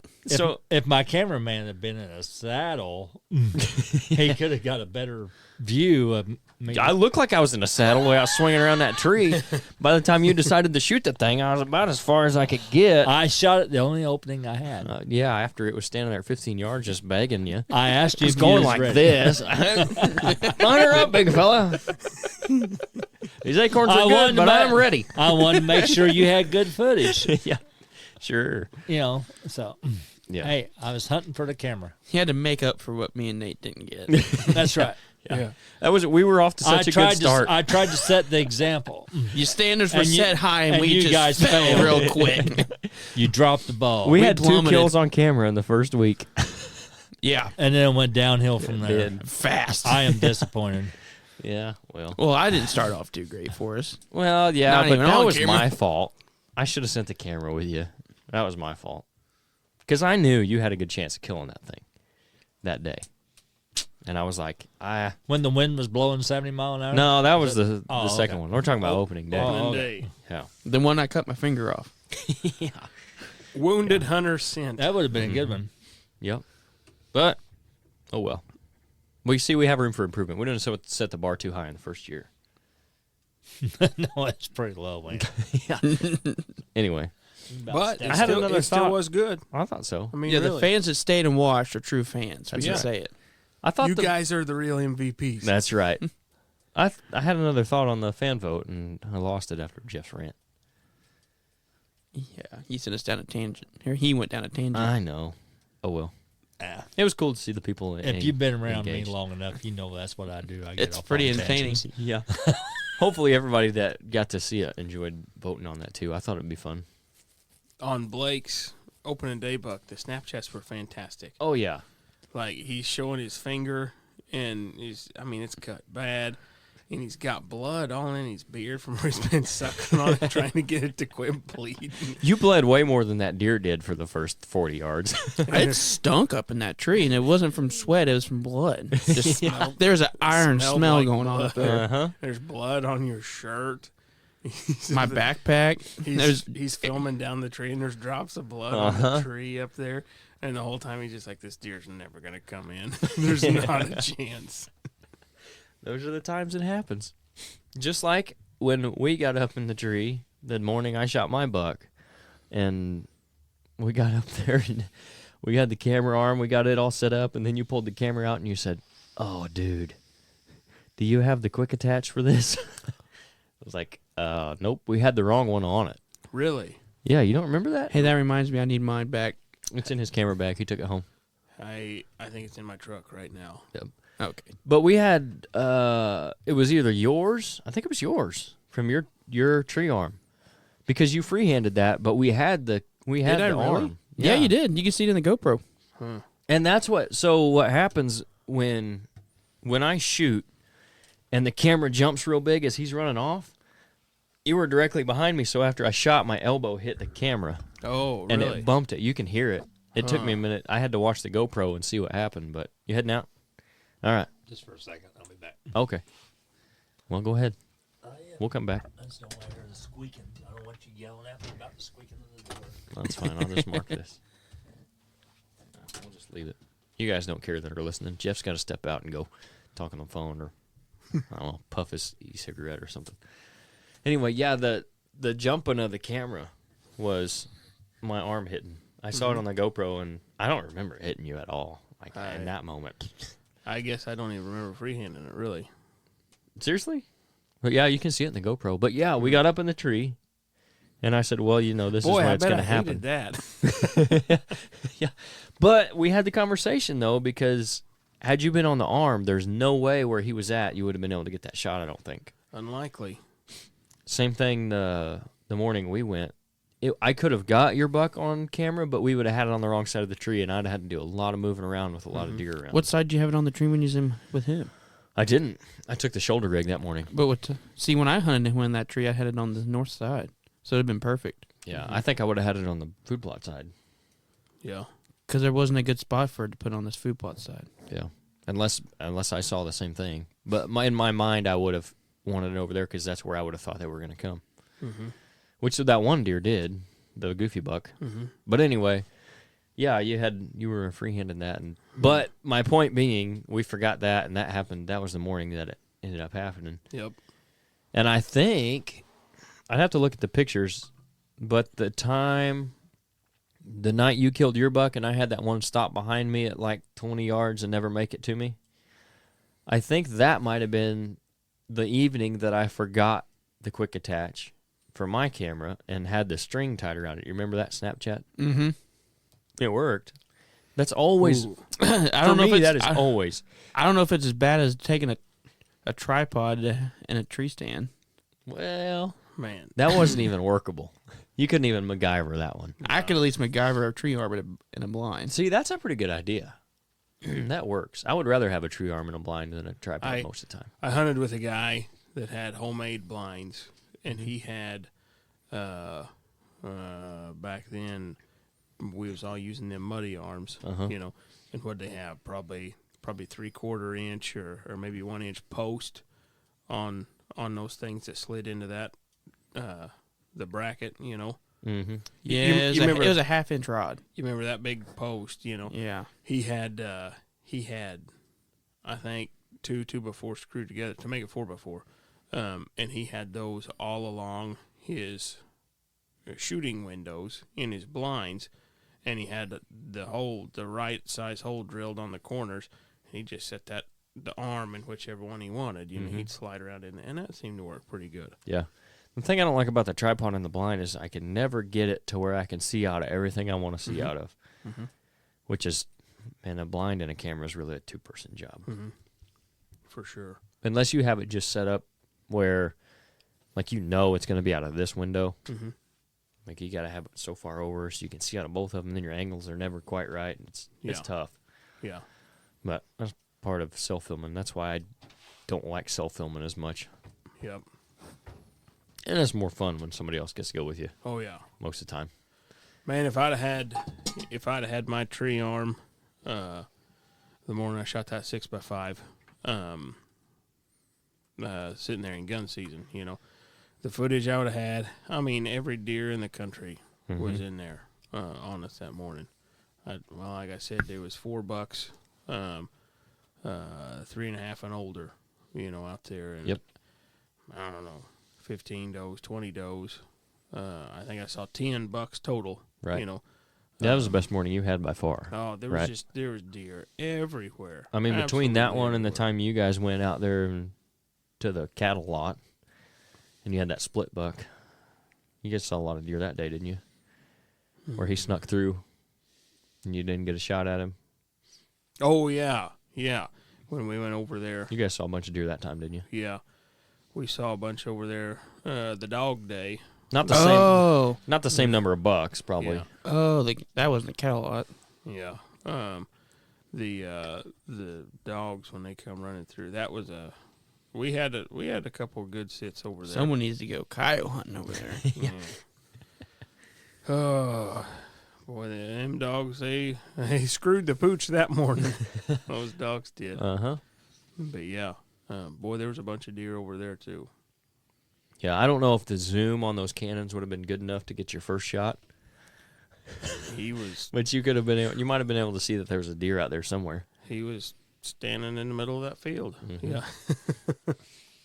If my cameraman had been in a saddle, he could have got a better view of me. I looked like I was in a saddle the way I was swinging around that tree. By the time you decided to shoot the thing, I was about as far as I could get. I shot it the only opening I had. Yeah, after it was standing there 15 yards just begging you. I asked you It's if going you was like ready. this. Line her up, big fella. These acorns I are wanted good, to but ma- I'm ready. I wanted to make sure you had good footage. Yeah, sure. You know, so Yeah. hey, I was hunting for the camera. He had to make up for what me and Nate didn't get. That's right. Yeah. We were off to such a good start. I tried to set the example. Your standards were And you- set high, and and we you just guys fell failed. real quick. You dropped the ball. we had 2 plummeted. kills on camera in the first week. Yeah, and then it went downhill from there. fast. I am disappointed. Yeah, well. Well, I didn't start off too great for us. Well, yeah, Not but even that on was camera. my fault. I should have sent the camera with you. That was my fault. Because I knew you had a good chance of killing that thing that day. And I was like, When the wind was blowing 70 mile an hour? no, that was the Oh, second okay. one. We're talking about opening day. Oh, okay. Day. Yeah. The one I cut my finger off. Wounded hunter scent. That would have been a good one. Yep. But, oh well. We see we have room for improvement. We didn't set the bar too high in the first year. No, it's pretty low, man. Anyway, But I had another it still thought. was good. I thought so. I mean, Yeah, really. the fans that stayed and watched are true fans. We That's can right. say it. I thought You guys are the real MVPs. That's right. I had another thought on the fan vote, and I lost it after Jeff's rant. Yeah, he sent us down a tangent. Here he went down a tangent. I know. Oh well. It was cool to see the people. If you've been around engaged. me long enough, you know that's what I do. I get It's off pretty on entertaining. tangents. Yeah. Hopefully, everybody that got to see it enjoyed voting on that too. I thought it'd be fun. On Blake's opening day buck, the Snapchats were fantastic. Oh yeah. Like, he's showing his finger, and it's cut bad, and he's got blood all in his beard from where he's been sucking on it, trying to get it to quit bleeding. You bled way more than that deer did for the first 40 yards. It stunk up in that tree, and it wasn't from sweat; it was from blood. Just, there's an iron Smelled smell like going on up blood. there. Uh-huh. There's blood on your shirt. My backpack. He's filming down the tree, and there's drops of blood on the tree up there. And the whole time he's just like, this deer's never going to come in. There's not a chance. Those are the times it happens. Just like when we got up in the tree the morning I shot my buck, and we got up there and we had the camera arm, we got it all set up, and then you pulled the camera out and you said, "Oh, dude, do you have the quick attach for this?" I was like, nope, we had the wrong one on it. Really? Yeah, you don't remember that? Hey, that reminds me, I need mine back. It's in his camera bag. He took it home. I think it's in my truck right now. Yep. Okay. But we had, it was either yours, I think it was yours, from your tree arm. Because you freehanded that, but we had the I really? arm. Yeah, you did. You can see it in the GoPro. And that's what happens when I shoot and the camera jumps real big as he's running off. You were directly behind me, so after I shot, my elbow hit the camera. Oh, And really? it bumped it. You can hear it. It took me a minute. I had to watch the GoPro and see what happened, but you heading out? All right. Just for a second. I'll be back. Okay. Well, go ahead. We'll come back. I just don't want to hear the squeaking. I don't want you yelling at me about the squeaking in the door. That's fine. I'll just mark this. We'll just leave it. You guys don't care that are listening. Jeff's got to step out and go talk on the phone or, I don't know, puff his e-cigarette or something. Anyway, yeah, the jumping of the camera was my arm hitting. I saw it on the GoPro, and I don't remember hitting you at all, like in that moment. I guess I don't even remember freehanding it, really. Seriously? But yeah, you can see it in the GoPro. But yeah, we got up in the tree, and I said, well, you know, this is when it's going to happen. That. Yeah. But we had the conversation, though, because had you been on the arm, there's no way where he was at you would have been able to get that shot, I don't think. Unlikely. Same thing the morning we went. I could have got your buck on camera, but we would have had it on the wrong side of the tree, and I'd have had to do a lot of moving around with a lot of deer around. What side did you have it on the tree when you was in with him? I didn't. I took the shoulder rig that morning. But see, when I hunted him in that tree, I had it on the north side, so it'd have been perfect. Yeah, I think I would have had it on the food plot side. Yeah. Because there wasn't a good spot for it to put on this food plot side. Yeah, unless I saw the same thing. But in my mind, I would have wanted it over there because that's where I would have thought they were going to come. Mm-hmm. Which that one deer did, the goofy buck. Mm-hmm. But anyway, yeah, you were freehanding that, but my point being, we forgot that, and that happened. That was the morning that it ended up happening. Yep. And I think I'd have to look at the pictures, but the night you killed your buck, and I had that one stop behind me at like 20 yards and never make it to me. I think that might have been the evening that I forgot the quick attach for my camera and had the string tied around it. You remember that Snapchat? Mm-hmm. It worked. That's always. I don't know if that is always. I don't know if it's as bad as taking a tripod and a tree stand. Well, Man. that wasn't even workable. You couldn't even MacGyver that one. I could at least MacGyver a tree arm in a blind. See, that's a pretty good idea. That works. I would rather have a tree arm in a blind than a tripod most of the time. I hunted with a guy that had homemade blinds, and he had, back then, we was all using them muddy arms, you know, and what they have, probably 3/4 inch or maybe 1 inch post on those things that slid into that, the bracket, you know. Mm-hmm. Yeah, it was a half-inch rod. You remember that big post, you know? Yeah. He had, I think, two 2x4 screwed together to make a 4x4. And he had those all along his shooting windows in his blinds, and he had the right size hole drilled on the corners. And he just set the arm in whichever one he wanted. You know, he'd slide around in there, and that seemed to work pretty good. Yeah. The thing I don't like about the tripod in the blind is I can never get it to where I can see out of everything I want to see out of, which is, and a blind and a camera is really a two-person job. For sure. Unless you have it just set up where, like, you know it's going to be out of this window. Like, you got to have it so far over so you can see out of both of them, and then your angles are never quite right. And it's tough. Yeah. But that's part of self-filming. That's why I don't like self-filming as much. Yep. And it's more fun when somebody else gets to go with you. Oh yeah. Most of the time. Man, if I'd have had my tree arm, the morning I shot that 6x5, sitting there in gun season, you know, the footage I would have had. I mean, every deer in the country was in there on us that morning. Like I said, there was 4 bucks, 3.5 and older, you know, out there. And Yep. I don't know, 15 does, 20 does. I think I saw 10 bucks total. Right. You know. That was the best morning you had by far. Oh, there was there was deer everywhere. I mean, between Absolutely that one and the everywhere. time you guys went out there to the cattle lot, and you had that split buck, you guys saw a lot of deer that day, didn't you? Where he snuck through, and you didn't get a shot at him. Oh yeah, yeah. When we went over there, You guys saw a bunch of deer that time, didn't you? yeah, we saw a bunch over there. The dog day. Not the same. Oh. Not the same number of bucks, probably. Yeah. Oh, that wasn't a cattle lot. Yeah. The dogs when they come running through, that was we had a couple of good sits over there. Someone needs to go coyote hunting over there. Oh, Boy, them dogs, they screwed the pooch that morning. Those dogs did. Uh-huh. But yeah, boy, there was a bunch of deer over there too. Yeah, I don't know if the zoom on those cannons would have been good enough to get your first shot. He was But you could have been you might have been able to see that there was a deer out there somewhere. standing in the middle of that field. Mhm. Yeah.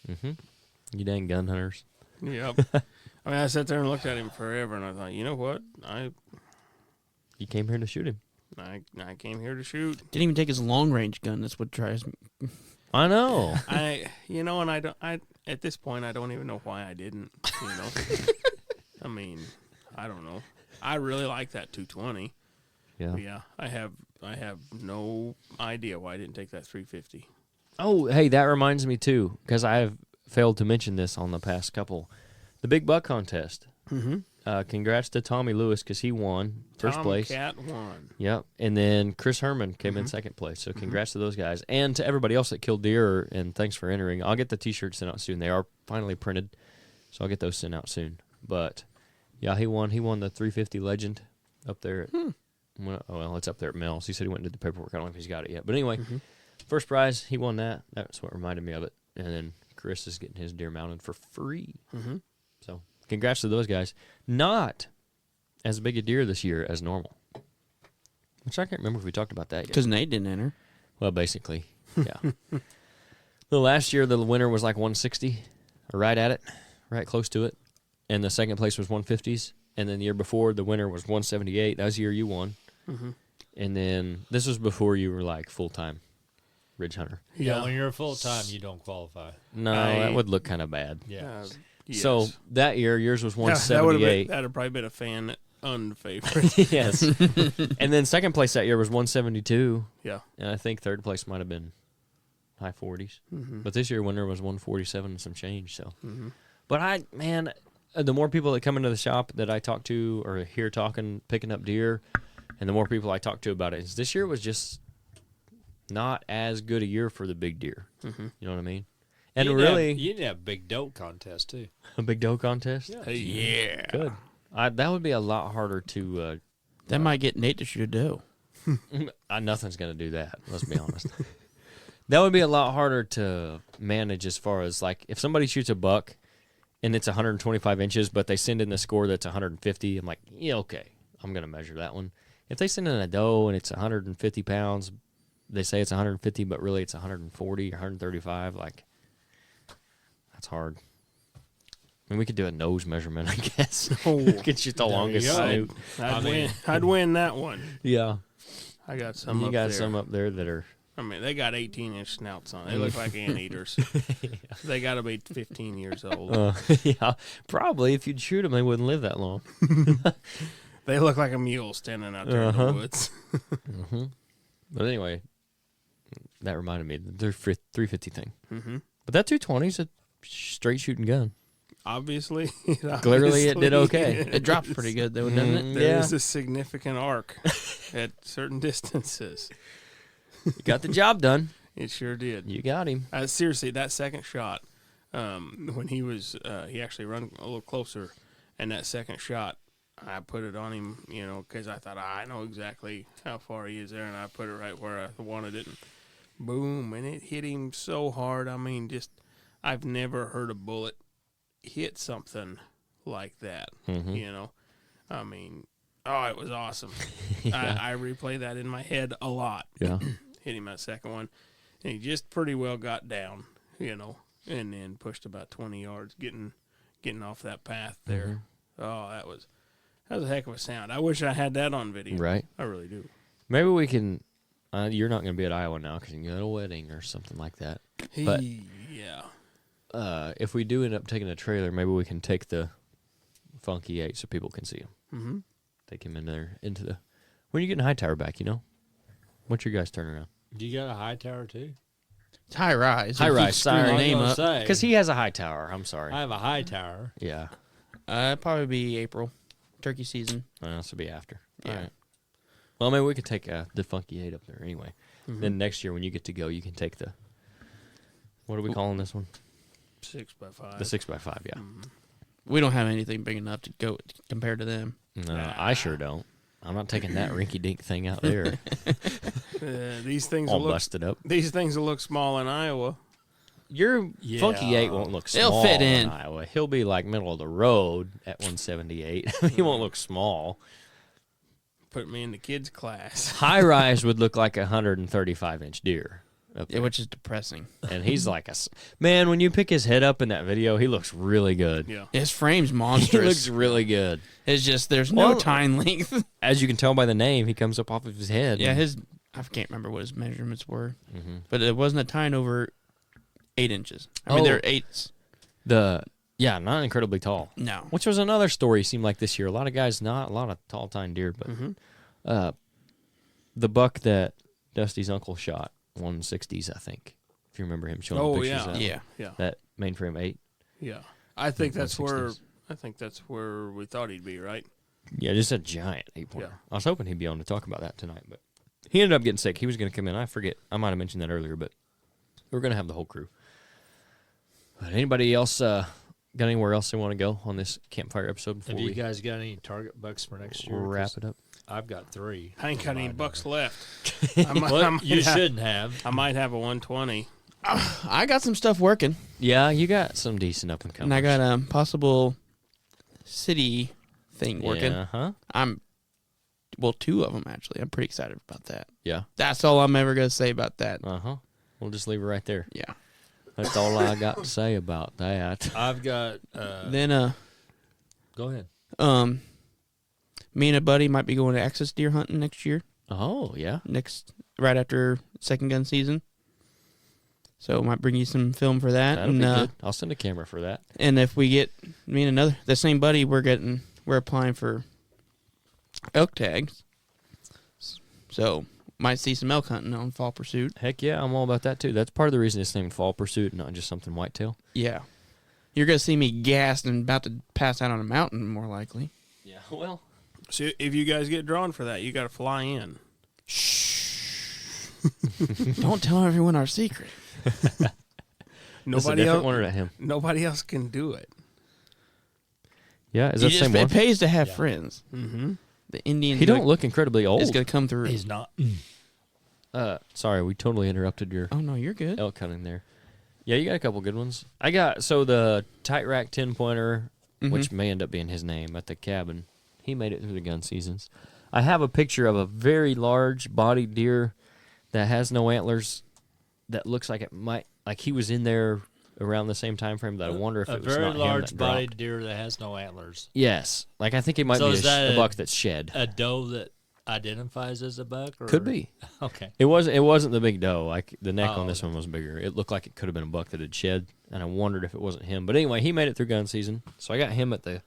Mm-hmm. You dang gun hunters. Yep. I mean, I sat there and looked at him forever, and I thought, you know what? You came here to shoot him. I came here to shoot. Didn't even take his long range gun. That's what drives me. I know. And at this point, I don't even know why I didn't. I mean, I don't know. I really like that 220. Yeah. But yeah, I have no idea why I didn't take that 350. Oh, hey, that reminds me too, because I have failed to mention this on the past couple. The big buck contest. Mm-hmm. Congrats to Tommy Lewis because he won first place. Cat won. Yep. And then Chris Herman came in second place. So congrats to those guys. And to everybody else that killed deer, and thanks for entering. I'll get the T-shirts sent out soon. They are finally printed, so I'll get those sent out soon. But, yeah, he won. He won the 350 Legend up there. Well, it's up there at Mel's. He said he went and did the paperwork. I don't know if he's got it yet. But anyway, first prize, he won that. That's what reminded me of it. And then Chris is getting his deer mounted for free. Mm-hmm. So congrats to those guys. Not as big a deer this year as normal. Which I can't remember if we talked about that yet. Because Nate didn't enter. Well, basically, yeah. The last year, the winner was like 160, or right at it, right close to it. And the second place was 150s. And then the year before, the winner was 178. That was the year you won. Mm-hmm. And then this was before you were like full-time ridge hunter. Yeah, when you're full time, you don't qualify. No, that would look kind of bad. Yeah. Yes. So that year, yours was Yeah, 178. that'd have probably been a fan unfavorite. Yes. And then second place that year was 172. Yeah. And I think third place might have been high 40s. Mm-hmm. But this year, winner was 147 and some change. So, Mm-hmm. But the more people that come into the shop that I talk to or hear talking, picking up deer, and the more people I talk to about it, is this year was just not as good a year for the big deer. Mm-hmm. You know what I mean? And you really, you need to have a big doe contest too. a big doe contest. Yeah. Good. That would be a lot harder to. That might get Nate to shoot a doe. Nothing's going to do that. Let's be honest. That would be a lot harder to manage as far as like if somebody shoots a buck and it's 125 inches, but they send in the score that's 150. I'm like, yeah, okay, I'm going to measure that one. If they send in a doe and it's 150 pounds, they say it's 150, but really it's 140 or 135. Like, that's hard. I mean, we could do a nose measurement, I guess. We could shoot the longest go. snoot. I'd win that one. Yeah. I got some You up got there. some up there that are. I mean, they got 18-inch snouts on. They look like anteaters. They got to be 15 years old. Yeah, probably. If you'd shoot them, they wouldn't live that long. They look like a mule standing out there in the woods. But anyway, that reminded me of the 350 thing. Mm-hmm. But that 220 is a straight shooting gun. Obviously. Clearly, it did okay. It drops pretty good, though, doesn't it? There Yeah. is a significant arc at certain distances. You got the job done. It sure did. You got him. Seriously, that second shot, when he was, he actually run a little closer, and that second shot, I put it on him, because I thought, I know exactly how far he is there, and I put it right where I wanted it, and boom, and it hit him so hard. I mean, I've never heard a bullet hit something like that, I mean, it was awesome. Yeah. I replay that in my head a lot. Yeah. Hit him that second one, and he just pretty well got down, and then pushed about 20 yards, getting off that path there. Oh, that was a heck of a sound. I wish I had that on video. Right. I really do. Maybe we can. You're not going to be at Iowa now because you got a wedding or something like that. But Yeah. if we do end up taking a trailer, maybe we can take the Funky 8 so people can see him. Mm-hmm. Take him in there into the. When are you getting high tower back? What's your guys' turnaround? Do you got a high tower too? It's high rise. High If you rise, screw sorry. the I was name gonna up. say, Because he has a high tower. I'm sorry. I have a high tower. Yeah. Probably be April, turkey season. This will be after. Yeah. All right. Well, maybe we could take the Funky 8 up there anyway. Mm-hmm. Then next year when you get to go, you can take the. What are we calling this one? 6x5. The 6x5, yeah. Mhm. We don't have anything big enough to go compared to them. No, I sure don't. I'm not taking that rinky-dink thing out there. These things All will look, busted up. these things will look small in Iowa. Your Funky 8 won't look It'll small fit in. Iowa. He'll be like middle of the road at 178. He won't look small. Put me in the kids' class. High rise would look like a 135-inch deer. Up Yeah, there. which is depressing. And he's like man, when you pick his head up in that video, he looks really good. Yeah. His frame's He monstrous. looks really good. It's just there's no Well, tine length. As you can tell by the name, he comes up off of his head. Yeah, I can't remember what his measurements were, Mm-hmm. but it wasn't a tine over 8 inches. I mean, Oh. they're 8s. Not incredibly tall. No. Which was another story seemed like this year. A lot of guys, not a lot of tall tine deer, but the buck that Dusty's uncle shot, 160s, I think. If you remember him showing Oh, pictures of Yeah. Yeah. that mainframe 8. Yeah. I think that's where 160s. we thought he'd be, right? Yeah, just a giant 8-pointer. Yeah. I was hoping he'd be on to talk about that tonight, but he ended up getting sick. He was going to come in. I forget. I might have mentioned that earlier, but we're going to have the whole crew. But anybody else got anywhere else they want to go on this campfire episode before Have you we guys got any target bucks for next year? wrap 'Cause it up? I've got 3. I ain't got any Mine bucks are. left. I might You have- shouldn't have. I might have a 120. I got some stuff working, Yeah, you got some decent up and coming. and I got a possible city thing working. Yeah, huh? Well, 2 of them actually. I'm pretty excited about that. Yeah. That's all I'm ever gonna say about that. Uh-huh. We'll just leave it right there. Yeah. That's all I got to say about that. I've got. Then Go ahead. me and a buddy might be going to access deer hunting next year. Oh, yeah. Right after second gun season. So might bring you some film for that. That'll be good. I'll send a camera for that. And if we get the same buddy, we're applying for elk tags. So might see some elk hunting on Fall Pursuit. Heck yeah, I'm all about that too. That's part of the reason it's named Fall Pursuit, not just something whitetail. Yeah. You're gonna see me gassed and about to pass out on a mountain, more likely. Yeah, well. So if you guys get drawn for that, you got to fly in. Don't tell everyone our secret. Nobody else else. one or him. Nobody else can do it. Yeah, is that the same one? It pays to have Yeah. friends. Mm-hmm. The Indian He don't look incredibly old. is gonna come through. He's not. Sorry, we totally interrupted your Oh no, you're good. elk hunting there. Yeah, you got a couple good ones. I got the tight rack 10-pointer, which may end up being his name at the cabin. He made it through the gun seasons. I have a picture of a very large bodied deer that has no antlers. That looks like it might he was in there around the same time frame. That I wonder if A it was very not him large that dropped. bodied deer that has no antlers. Yes, I think it might So be is that a buck that's shed. A doe that identifies as a buck? Or? Could be. Okay. It wasn't the big doe. Like the neck Oh, on this okay. one was bigger. It looked like it could have been a buck that had shed, and I wondered if it wasn't him. But anyway, he made it through gun season, so I got him at the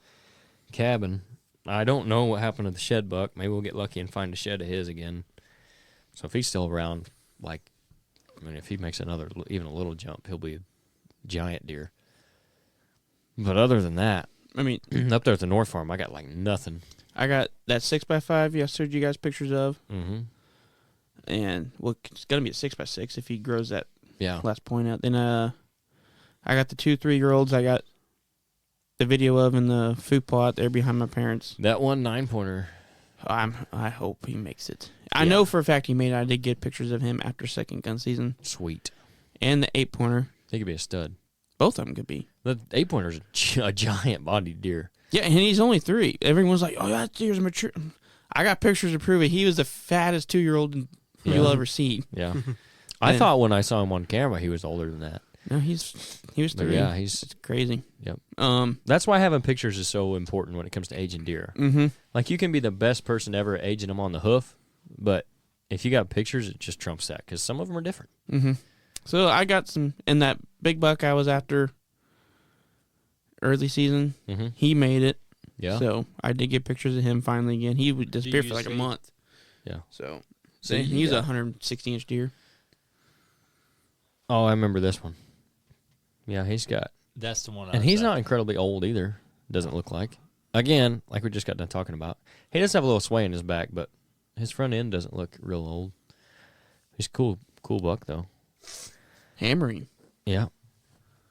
cabin. I don't know what happened to the shed buck. Maybe we'll get lucky and find a shed of his again. So if he's still around, if he makes even a little jump, he'll be a giant deer. But other than that, I mean, up there at the North Farm, I got nothing. I got that 6x5 I showed you guys pictures of, Mm-hmm. and it's gonna be a 6x6 if he grows that Yeah. last point out. Then I got the 2 3-year-olds. I got the video of in the food plot there behind my parents. That one 9-pointer. I hope he makes it. I Yeah. know for a fact he made it. I did get pictures of him after second gun season, Sweet. and the 8-pointer. He could be a stud. Both of them could be. The 8-pointer's a giant bodied deer. Yeah, and he's only 3. Everyone's like, "Oh, that deer's mature." I got pictures to prove it. He was the fattest 2-year-old you'll ever see. Yeah. I And- thought when I saw him on camera he was older than that. No, he was But 3. yeah, It's crazy. Yep. Um. That's why having pictures is so important when it comes to aging deer. Mm-hmm. Like you can be the best person ever at aging them on the hoof, but if you got pictures, it just trumps that because some of them are different. Mm-hmm. So I got some in that big buck I was after early season. Mm-hmm. He made it. Yeah. So I did get pictures of him finally again. He would disappear you for like a see- month. Yeah. So So you he's a got- 160-inch deer. Oh, I remember this one. Yeah, he's got, That's the one. and he's not incredibly old either. Doesn't look like. Again, like we just got done talking about, he does have a little sway in his back, but his front end doesn't look real old. He's cool buck though. Hammering. Yeah.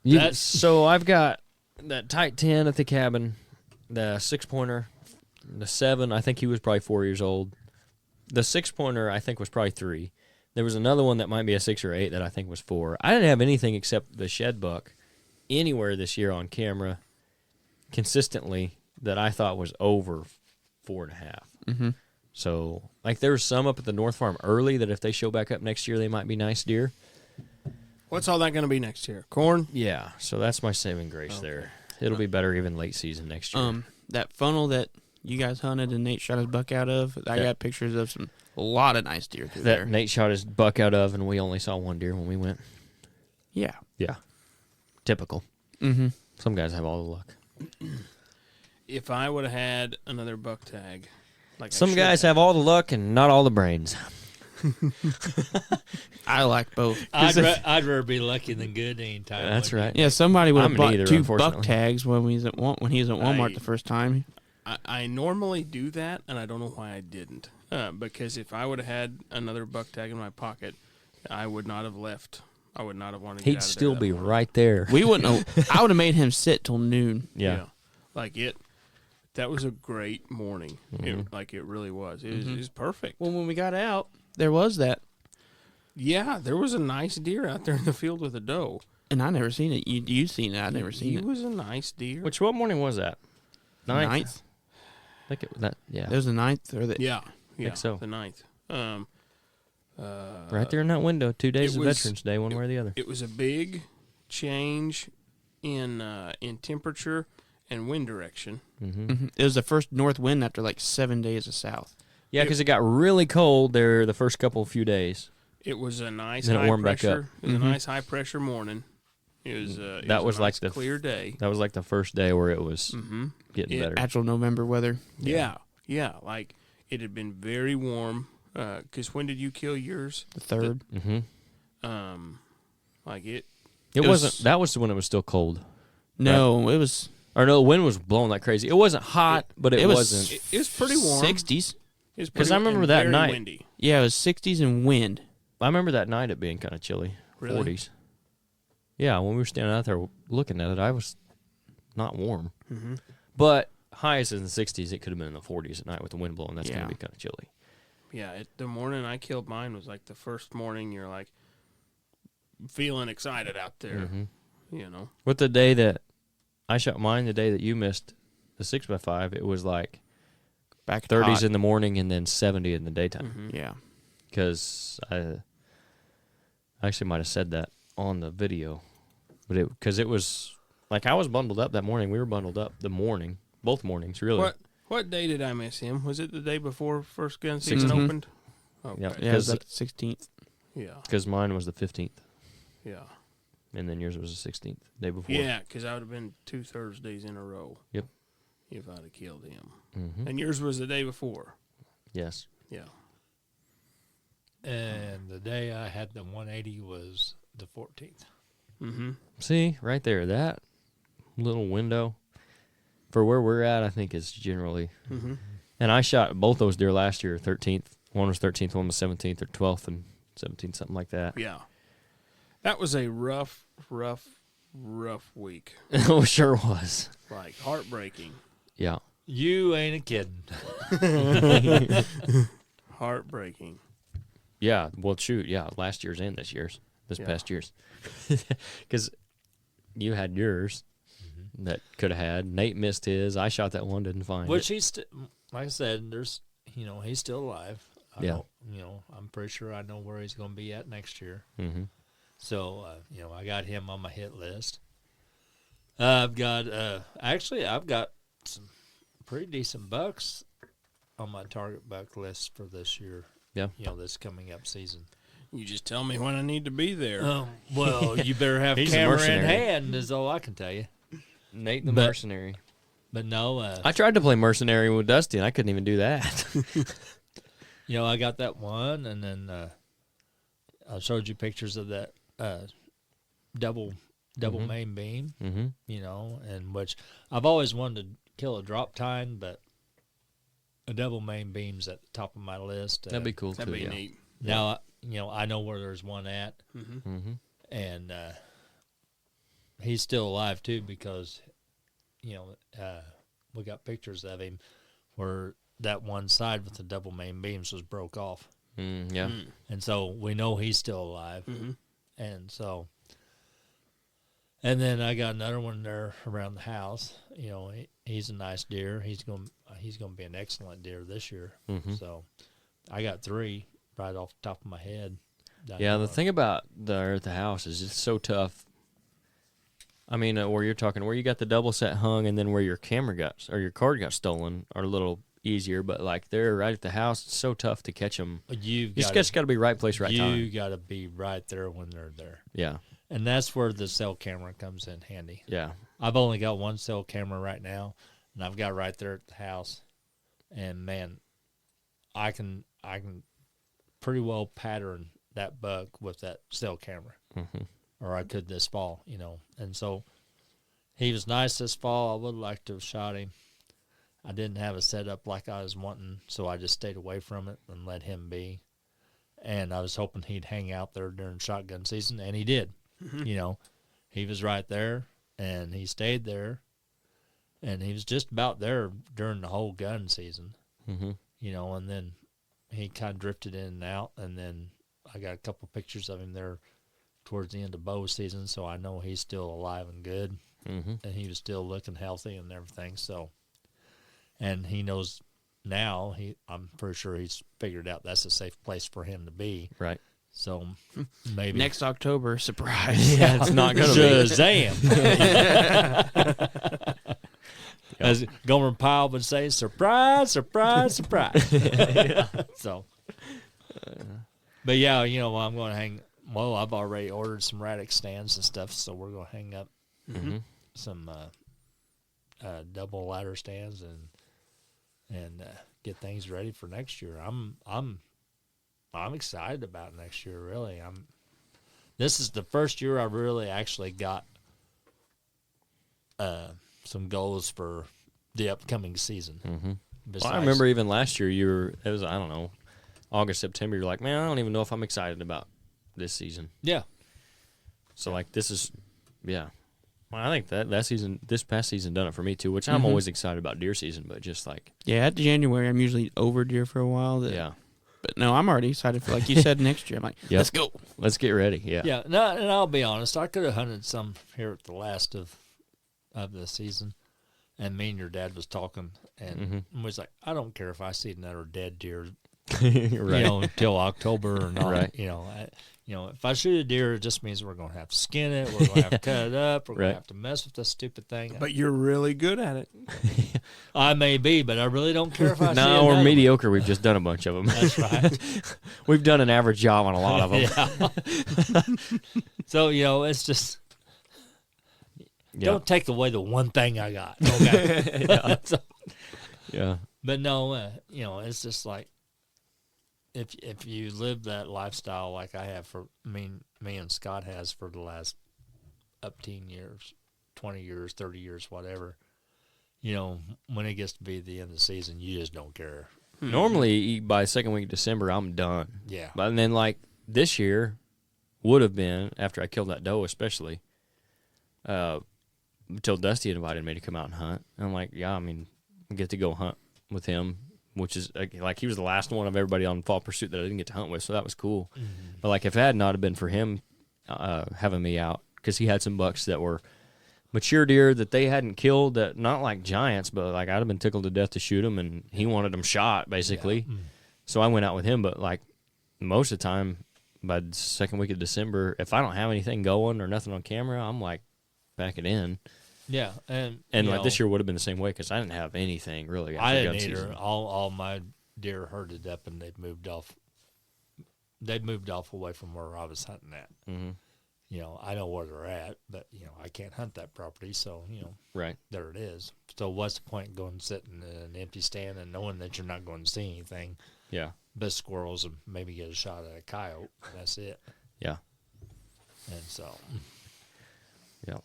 That's- So I've got that tight 10 at the cabin, the 6-pointer, The 7, I think he was probably 4 years old. The 6-pointer, I think, was probably 3. There was another one that might be a 6 or 8 that I think was 4. I didn't have anything except the shed buck anywhere this year on camera consistently that I thought was over 4.5. Mm-hmm. So, like, there was some up at the North Farm early that if they show back up next year, they might be nice deer. What's all that going to be next year? Corn? Yeah, so that's my saving grace there. It'll be better even late season next year. That funnel that you guys hunted and Nate shot his buck out of, I got pictures of a lot of nice deer through that there. Nate shot his buck out of, and we only saw one deer when we went. Yeah. Yeah. Typical. Mm-hmm. Some guys have all the luck. If I would have had another buck tag, like Some guys have all the luck and not all the brains. I like both. I'd rather be lucky than good anytime. That's right. Yeah, somebody would have I'm bought neither, 2 unfortunately. buck tags when he was at Walmart the first time. I normally do that, and I don't know why I didn't. Because if I would have had another buck tag in my pocket, I would not have left. I would not have wanted to get He'd out of still there that be morning. right there. We wouldn't have, I would have made him sit till noon. Yeah. Like it. That was a great morning. It really was. It was perfect. Well, when we got out, there was that. Yeah, there was a nice deer out there in the field with a doe. And I never seen it. You seen it. I never seen He it. was a nice deer. What morning was that? Ninth? I think it was that. Yeah. There's the 9th or the Yeah, so. the 9th. Right there in that window. 2 days it of was- Veterans Day, one way or the other. It was a big change in temperature and wind direction. Mm-hmm. Mhm. It was the first north wind after like 7 days of south. Yeah, because it got really cold there the first few days. It was a nice Then it high warmed back pressure. up. It was a nice high pressure morning. It was. That it was a like nice the clear day. That was like the first day where it was Mm-hmm. getting Yeah. better. Actual November weather. Yeah, like it had been very warm. Because when did you kill yours? The 3rd. Mm-hmm. Like it. It was- wasn't. That was when it was still cold. No, it was. Or no, the wind was blowing like crazy. It wasn't hot, but it was- wasn't. It was pretty warm. 60s. It was 'Cause pretty- I remember and that very night. Windy. Yeah, it was 60s and wind. I remember that night it being kind of chilly. Really? 40s. Yeah, when we were standing out there looking at it, I was not warm. Mm-hmm. But highest in the 60s, it could have been in the 40s at night with the wind blowing. That's going Yeah. to be kind of chilly. Yeah, the morning I killed mine was like the first morning you're like feeling excited out there. Mhm. You know. With the day that I shot mine, the day that you missed the 6x5, it was like Back 30s hot. in the morning and then 70 in the daytime. Mm-hmm. Yeah. Because I actually might have said that on the video, but because it was like I was bundled up that morning. We were bundled up both mornings, really. What day did I miss him? Was it the day before first gun season 16th. opened? Okay. Yeah. Yeah, it was like the 16th. Yeah. Because mine was the 15th, Yeah. and then yours was the 16th, day before. Yeah, because I would have been 2 Thursdays in a row. Yep. If I'd have killed him. Mm-hmm. And yours was the day before. Yes. Yeah. And the day I had the 180 was the 14th. Mm-hmm. See, right there, that little window for where we're at, I think is generally. Mm-hmm. And I shot both those deer last year, 13th. One was 13th, one was 17th or 12th and 17th, something like that. Yeah. That was a rough week. It sure was. Like heartbreaking. Yeah. You ain't a kidding. Heartbreaking. Yeah. Well, shoot. Yeah. Last year's and this Yeah. past year's. Because you had yours that could have had. Nate missed his. I shot that one, didn't find Which it. he's, like I said, he's still alive. Yeah. I'm pretty sure I know where he's going to be at next year. Mm-hmm. So, I got him on my hit list. I've got some pretty decent bucks on my target buck list for this year. Yeah. This coming up season. You just tell me when I need to be there. Well, you better have He's a camera in mercenary. hand is all I can tell you. Nate the But- mercenary. But no, I tried to play mercenary with Dusty, and I couldn't even do that. I got that one, and then I showed you pictures of that double Mhm. main beam, Mm-hmm. and which I've always wanted to kill a drop tine, but a double main beam's at the top of my list. That'd be cool, That'd too. be Yeah. neat. Now, I know where there's one at, Mm-hmm. Mm-hmm. and he's still alive, too, because, we got pictures of him where that one side with the double main beams was broke off. Yeah. And so we know he's still alive. Mm-hmm. And so, and then I got another one there around the house. You know, he's a nice deer. He's going to be an excellent deer this year. Mm-hmm. So I got 3 right off the top of my head. Yeah, the thing about the house is it's so tough. I mean, where you're talking, where you got the double set hung, and then where your camera got or your card got stolen are a little easier. But like they're right at the house, it's so tough to catch them. You just got to be right place, right time. You got to be right there when they're there. Yeah, and that's where the cell camera comes in handy. Yeah, I've only got one cell camera right now, and I've got right there at the house. And man, I can pretty well pattern that buck with that cell camera, or I could this fall, you know. And so he was nice this fall. I would like to have shot him. I didn't have a setup like I was wanting, so I just stayed away from it and let him be. And I was hoping he'd hang out there during shotgun season, and he did. You know, he was right there, and he stayed there, and he was just about there during the whole gun season. You know, and then he kind of drifted in and out, and then I got a couple pictures of him there towards the end of bow season, so I know he's still alive and good, and he was still looking healthy and everything. So, and he knows now. I'm pretty sure he's figured out that's a safe place for him to be. Right. So maybe next October, surprise. Yeah, it's not gonna be Shazam. As Gomer Pyle would say, surprise, surprise, surprise. So, but yeah, you know, I'm going to hang. Well, I've already ordered some Radix stands and stuff, so we're going to hang up some double ladder stands and get things ready for next year. I'm excited about next year. Really, This is the first year I really actually got some goals for the upcoming season. Well, I remember even last year it was, I don't know, August, September, you're like, man, I don't even know if I'm excited about this season. Yeah. So like this is, yeah. Well, I think that season, this past season done it for me too, which I'm always excited about deer season, but just like. Yeah, at January, I'm usually over deer for a while. Yeah. But no, I'm already excited for, like you said, next year. I'm like, let's go. Let's get ready. Yeah. Yeah. No, and I'll be honest, I could have hunted some here at the last of the season. And me and your dad was talking, and was like, I don't care if I see another dead deer, Right. you know, until October or not. Right. You know, if I shoot a deer, it just means we're going to have to skin it. We're going to have to cut it up. We're going to have to mess with this stupid thing. But you're really good at it. I may be, but I really don't care if I see No, another we're one. mediocre. We've just done a bunch of them. That's right. We've done an average job on a lot of them. Yeah. So, you know, it's just, don't take away the one thing I got. Okay. Yeah. But no, you know, it's just like, if you live that lifestyle like I have for me and Scott has for the last 10 years, 20 years, 30 years, whatever, you know, when it gets to be the end of the season, you just don't care. Normally, by second week of December, I'm done. Yeah. But then, like, this year would have been, after I killed that doe especially, until Dusty invited me to come out and hunt. And I'm like, yeah, I mean, I get to go hunt with him, which is, like, he was the last one of everybody on Fall Pursuit that I didn't get to hunt with, so that was cool. But, like, if it had not have been for him having me out, because he had some bucks that were mature deer that they hadn't killed, that not like giants, but, like, I'd have been tickled to death to shoot them, and he wanted them shot, basically. Yeah. So I went out with him, but, like, most of the time, by the second week of December, if I don't have anything going or nothing on camera, I'm, like, pack it in. Yeah, and like this year would have been the same way because I didn't have anything really. I didn't either. All my deer herded up and they've moved off. They've moved off away from where I was hunting at. You know, I know where they're at, but you know I can't hunt that property, so you know, right there it is. So what's the point in going sitting in an empty stand and knowing that you're not going to see anything? Yeah, but squirrels and maybe get a shot at a coyote. That's it. Yeah, and so yeah.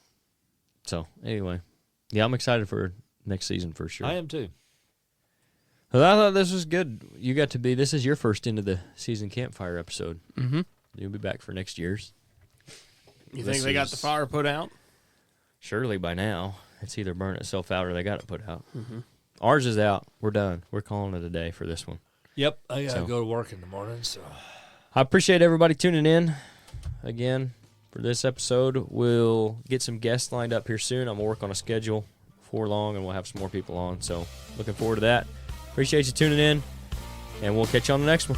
So, anyway, yeah, I'm excited for next season for sure. I am too. Well, I thought this was good. You got to be, this is your first into the season campfire episode. You'll be back for next year's. You think they got the fire put out? Surely by now. It's either burned itself out or they got it put out. Ours is out. We're done. We're calling it a day for this one. Yep, I gotta So- go to work in the morning. So I appreciate everybody tuning in again for this episode. We'll get some guests lined up here soon. I'm going to work on a schedule before long, and we'll have some more people on. So looking forward to that. Appreciate you tuning in, and we'll catch you on the next one.